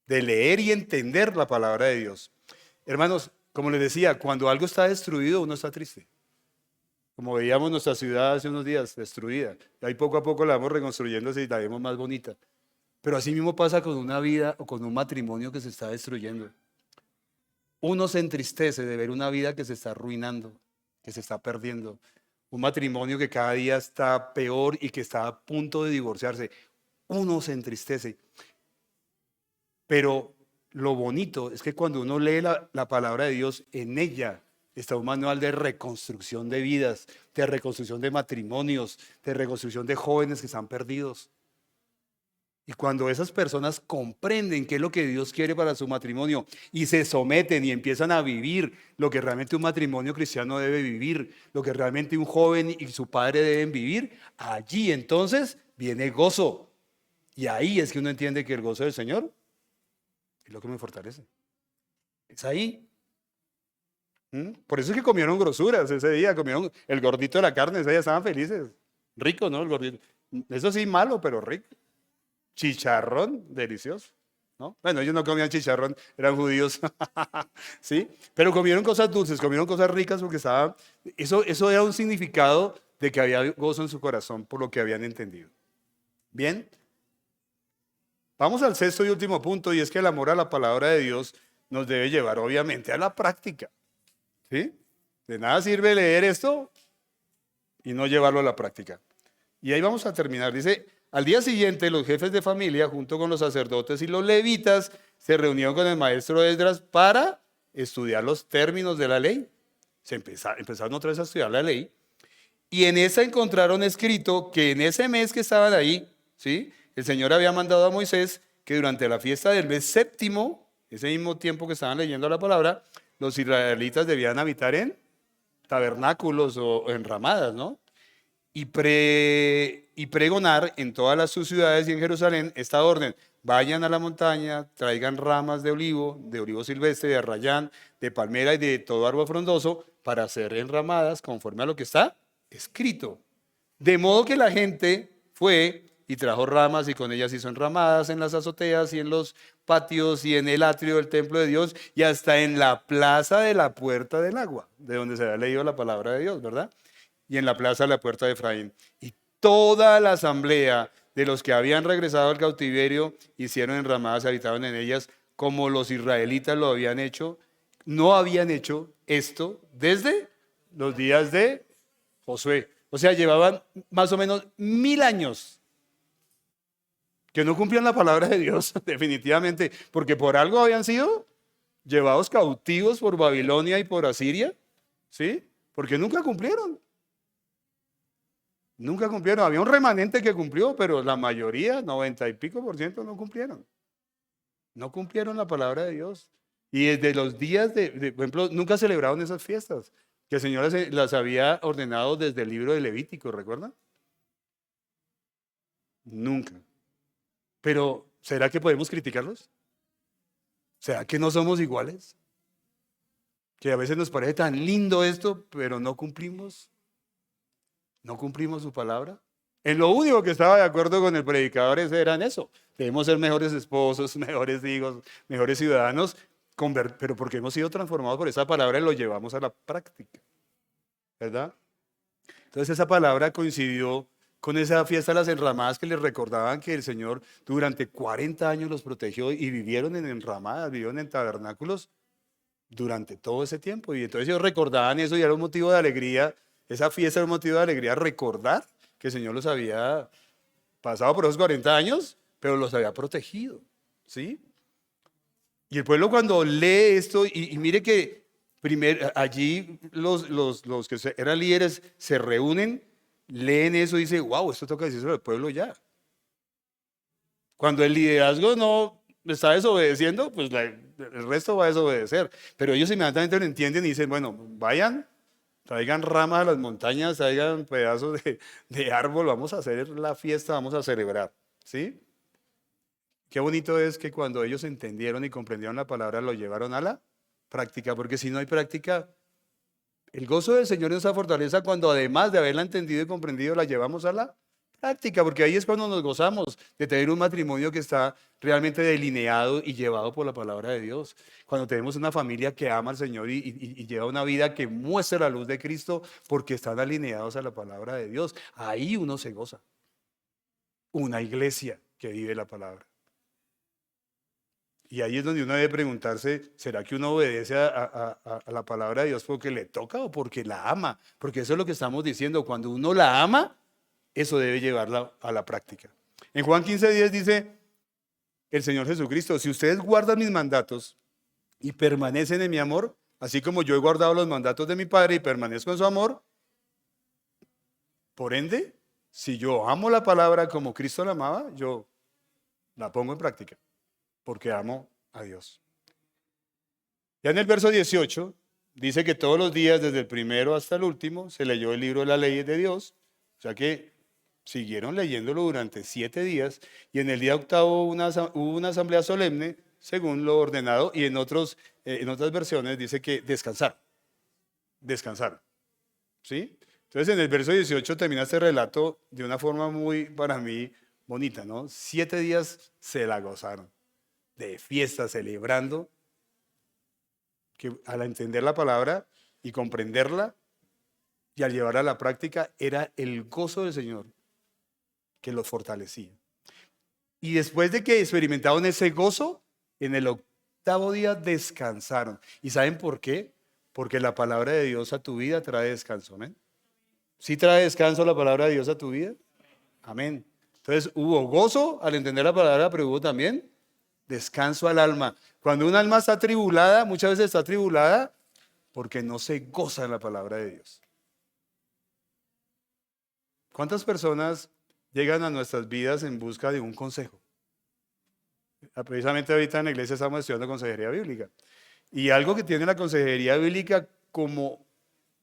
de leer y entender la palabra de Dios. Hermanos, como les decía, cuando algo está destruido, uno está triste. Como veíamos nuestra ciudad hace unos días, destruida. Y ahí poco a poco la vamos reconstruyendo y la vemos más bonita. Pero así mismo pasa con una vida o con un matrimonio que se está destruyendo. Uno se entristece de ver una vida que se está arruinando, que se está perdiendo. Un matrimonio que cada día está peor y que está a punto de divorciarse. Uno se entristece. Pero lo bonito es que cuando uno lee la palabra de Dios, en ella está un manual de reconstrucción de vidas, de reconstrucción de matrimonios, de reconstrucción de jóvenes que están perdidos. Y cuando esas personas comprenden qué es lo que Dios quiere para su matrimonio y se someten y empiezan a vivir lo que realmente un matrimonio cristiano debe vivir, lo que realmente un joven y su padre deben vivir, allí entonces viene gozo. Y ahí es que uno entiende que el gozo del Señor es lo que me fortalece. Es ahí. Por eso es que comieron grosuras ese día, comieron el gordito de la carne, ese día estaban felices. Rico, ¿no? El gordito. Eso sí, malo, pero rico. Chicharrón, delicioso, ¿no? Bueno, ellos no comían chicharrón, eran judíos, ¿sí? Pero comieron cosas dulces, comieron cosas ricas porque estaban... Eso era un significado de que había gozo en su corazón por lo que habían entendido. Bien, vamos al sexto y último punto, y es que el amor a la palabra de Dios nos debe llevar obviamente a la práctica, ¿sí? De nada sirve leer esto y no llevarlo a la práctica. Y ahí vamos a terminar, dice... Al día siguiente, los jefes de familia, junto con los sacerdotes y los levitas, se reunieron con el maestro Esdras para estudiar los términos de la ley. Empezaron otra vez a estudiar la ley. Y en esa encontraron escrito que en ese mes que estaban ahí, ¿sí? El Señor había mandado a Moisés que durante la fiesta del mes séptimo, ese mismo tiempo que estaban leyendo la palabra, los israelitas debían habitar en tabernáculos o en ramadas, ¿no? Y pregonar en todas sus ciudades y en Jerusalén esta orden: vayan a la montaña, traigan ramas de olivo silvestre, de arrayán, de palmera y de todo árbol frondoso para hacer enramadas conforme a lo que está escrito. De modo que la gente fue y trajo ramas y con ellas hizo enramadas en las azoteas y en los patios y en el atrio del templo de Dios y hasta en la plaza de la puerta del agua, de donde se había leído la palabra de Dios, ¿verdad? Y en la plaza de la puerta de Efraín. Y toda la asamblea de los que habían regresado al cautiverio hicieron enramadas y habitaban en ellas, como los israelitas lo habían hecho. No habían hecho esto desde los días de Josué. O sea, llevaban más o menos 1000 años que no cumplían la palabra de Dios, definitivamente, porque por algo habían sido llevados cautivos por Babilonia y por Asiria, ¿sí? Porque nunca cumplieron. Nunca cumplieron. Había un remanente que cumplió, pero la mayoría, 90 y pico por ciento, no cumplieron. No cumplieron la palabra de Dios. Y desde los días por ejemplo, nunca celebraron esas fiestas, que el Señor las había ordenado desde el libro de Levítico, ¿recuerdan? Nunca. Pero, ¿será que podemos criticarlos? ¿Será que no somos iguales? Que a veces nos parece tan lindo esto, pero no cumplimos. No cumplimos su palabra. En lo único que estaba de acuerdo con el predicador era en eso. Debemos ser mejores esposos, mejores hijos, mejores ciudadanos, pero porque hemos sido transformados por esa palabra y lo llevamos a la práctica. ¿Verdad? Entonces esa palabra coincidió con esa fiesta de las enramadas que les recordaban que el Señor durante 40 años los protegió y vivieron en enramadas, vivieron en tabernáculos durante todo ese tiempo. Y entonces ellos recordaban eso y era un motivo de alegría. Esa fiesta era un motivo de alegría, recordar que el Señor los había pasado por esos 40 años, pero los había protegido, ¿sí? Y el pueblo cuando lee esto, y mire que allí los que eran líderes se reúnen, leen eso y dicen, wow, esto toca decirlo al pueblo ya. Cuando el liderazgo no está desobedeciendo, pues el resto va a desobedecer. Pero ellos inmediatamente lo entienden y dicen, bueno, vayan, traigan ramas a las montañas, traigan pedazos de árbol, vamos a hacer la fiesta, vamos a celebrar, ¿sí? Qué bonito es que cuando ellos entendieron y comprendieron la palabra, lo llevaron a la práctica, porque si no hay práctica, el gozo del Señor es esa fortaleza cuando además de haberla entendido y comprendido, la llevamos a la práctica, porque ahí es cuando nos gozamos de tener un matrimonio que está realmente delineado y llevado por la palabra de Dios. Cuando tenemos una familia que ama al Señor y lleva una vida que muestra la luz de Cristo porque están alineados a la palabra de Dios. Ahí uno se goza. Una iglesia que vive la palabra. Y ahí es donde uno debe preguntarse, ¿será que uno obedece a la palabra de Dios porque le toca o porque la ama? Porque eso es lo que estamos diciendo, cuando uno la ama, eso debe llevarla a la práctica. En Juan 15:10 dice el Señor Jesucristo, si ustedes guardan mis mandatos y permanecen en mi amor, así como yo he guardado los mandatos de mi Padre y permanezco en su amor, por ende, si yo amo la palabra como Cristo la amaba, yo la pongo en práctica, porque amo a Dios. Ya en el verso 18 dice que todos los días, desde el primero hasta el último, se leyó el libro de las leyes de Dios, o sea que siguieron leyéndolo durante 7 días y en el día octavo hubo una asamblea solemne, según lo ordenado, y en otras versiones dice que descansaron, ¿sí? Entonces en el verso 18 termina este relato de una forma muy, para mí, bonita, ¿no? 7 días se la gozaron, de fiesta, celebrando, que al entender la palabra y comprenderla y al llevarla a la práctica, era el gozo del Señor que los fortalecía. Y después de que experimentaron ese gozo, en el octavo día descansaron. ¿Y saben por qué? Porque la palabra de Dios a tu vida trae descanso, amén. ¿Sí trae descanso la palabra de Dios a tu vida? Amén. Entonces hubo gozo al entender la palabra, pero hubo también descanso al alma. Cuando un alma está atribulada, muchas veces está atribulada porque no se goza en la palabra de Dios. ¿Cuántas personas llegan a nuestras vidas en busca de un consejo? Precisamente ahorita en la iglesia estamos estudiando consejería bíblica. Y algo que tiene la consejería bíblica como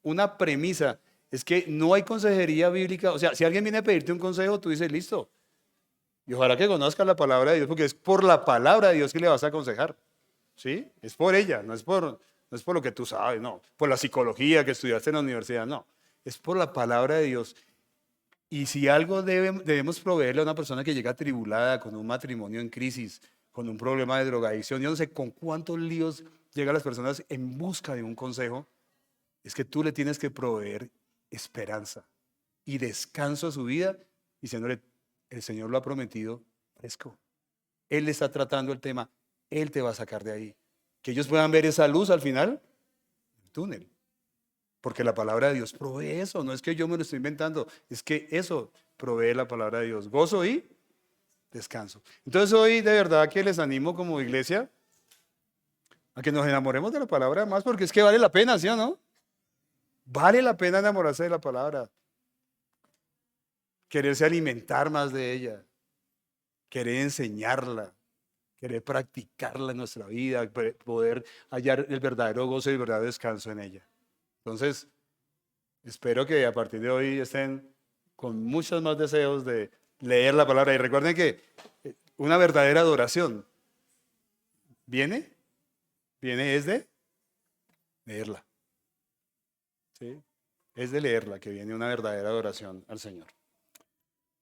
una premisa es que no hay consejería bíblica. O sea, si alguien viene a pedirte un consejo, tú dices, listo. Y ojalá que conozcas la palabra de Dios, porque es por la palabra de Dios que le vas a aconsejar. ¿Sí? Es por ella, no es por lo que tú sabes, no. Por la psicología que estudiaste en la universidad, no. Es por la palabra de Dios. Y si algo debemos proveerle a una persona que llega atribulada, con un matrimonio en crisis, con un problema de drogadicción, yo no sé con cuántos líos llegan las personas en busca de un consejo, es que tú le tienes que proveer esperanza y descanso a su vida diciéndole, el Señor lo ha prometido fresco. Él está tratando el tema, Él te va a sacar de ahí. Que ellos puedan ver esa luz al final del túnel. Porque la palabra de Dios provee eso, no es que yo me lo estoy inventando, es que eso provee la palabra de Dios. Gozo y descanso. Entonces hoy de verdad que les animo como iglesia a que nos enamoremos de la palabra más, porque es que vale la pena, ¿sí o no? Vale la pena enamorarse de la palabra, quererse alimentar más de ella, querer enseñarla, querer practicarla en nuestra vida, poder hallar el verdadero gozo y el verdadero descanso en ella. Entonces, espero que a partir de hoy estén con muchos más deseos de leer la palabra. Y recuerden que una verdadera adoración viene es de leerla. ¿Sí? Es de leerla que viene una verdadera adoración al Señor.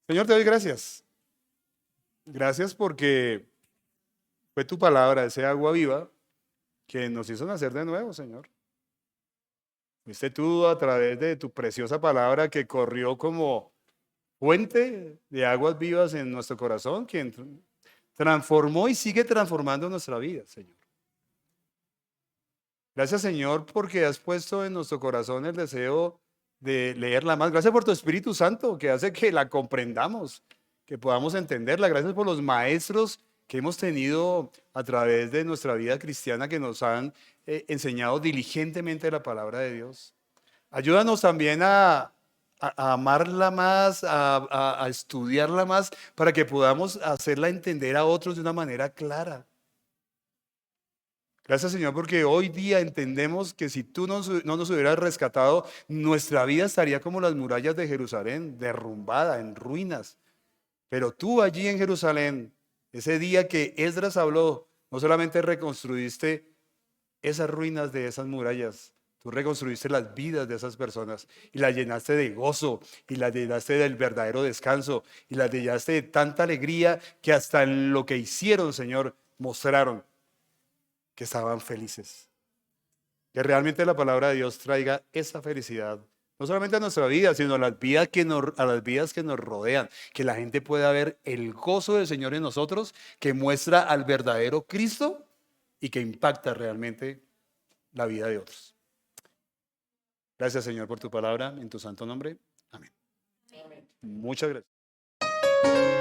Señor, te doy gracias. Gracias porque fue tu palabra, ese agua viva, que nos hizo nacer de nuevo, Señor. Fuiste tú a través de tu preciosa palabra que corrió como fuente de aguas vivas en nuestro corazón, quien transformó y sigue transformando nuestra vida, Señor. Gracias, Señor, porque has puesto en nuestro corazón el deseo de leerla más. Gracias por tu Espíritu Santo que hace que la comprendamos, que podamos entenderla. Gracias por los maestros que hemos tenido a través de nuestra vida cristiana que nos han enseñado diligentemente la palabra de Dios. Ayúdanos también a amarla más, a estudiarla más, para que podamos hacerla entender a otros de una manera clara. Gracias, Señor, porque hoy día entendemos que si tú no nos hubieras rescatado, nuestra vida estaría como las murallas de Jerusalén, derrumbada, en ruinas. Pero tú allí en Jerusalén, ese día que Esdras habló, no solamente reconstruiste esas ruinas de esas murallas, tú reconstruiste las vidas de esas personas y las llenaste de gozo y las llenaste del verdadero descanso y las llenaste de tanta alegría que hasta en lo que hicieron, Señor, mostraron que estaban felices. Que realmente la palabra de Dios traiga esa felicidad, no solamente a nuestra vida, sino a las vidas a las vidas que nos rodean. Que la gente pueda ver el gozo del Señor en nosotros, que muestra al verdadero Cristo y que impacta realmente la vida de otros. Gracias, Señor, por tu palabra, en tu santo nombre. Amén. Muchas gracias.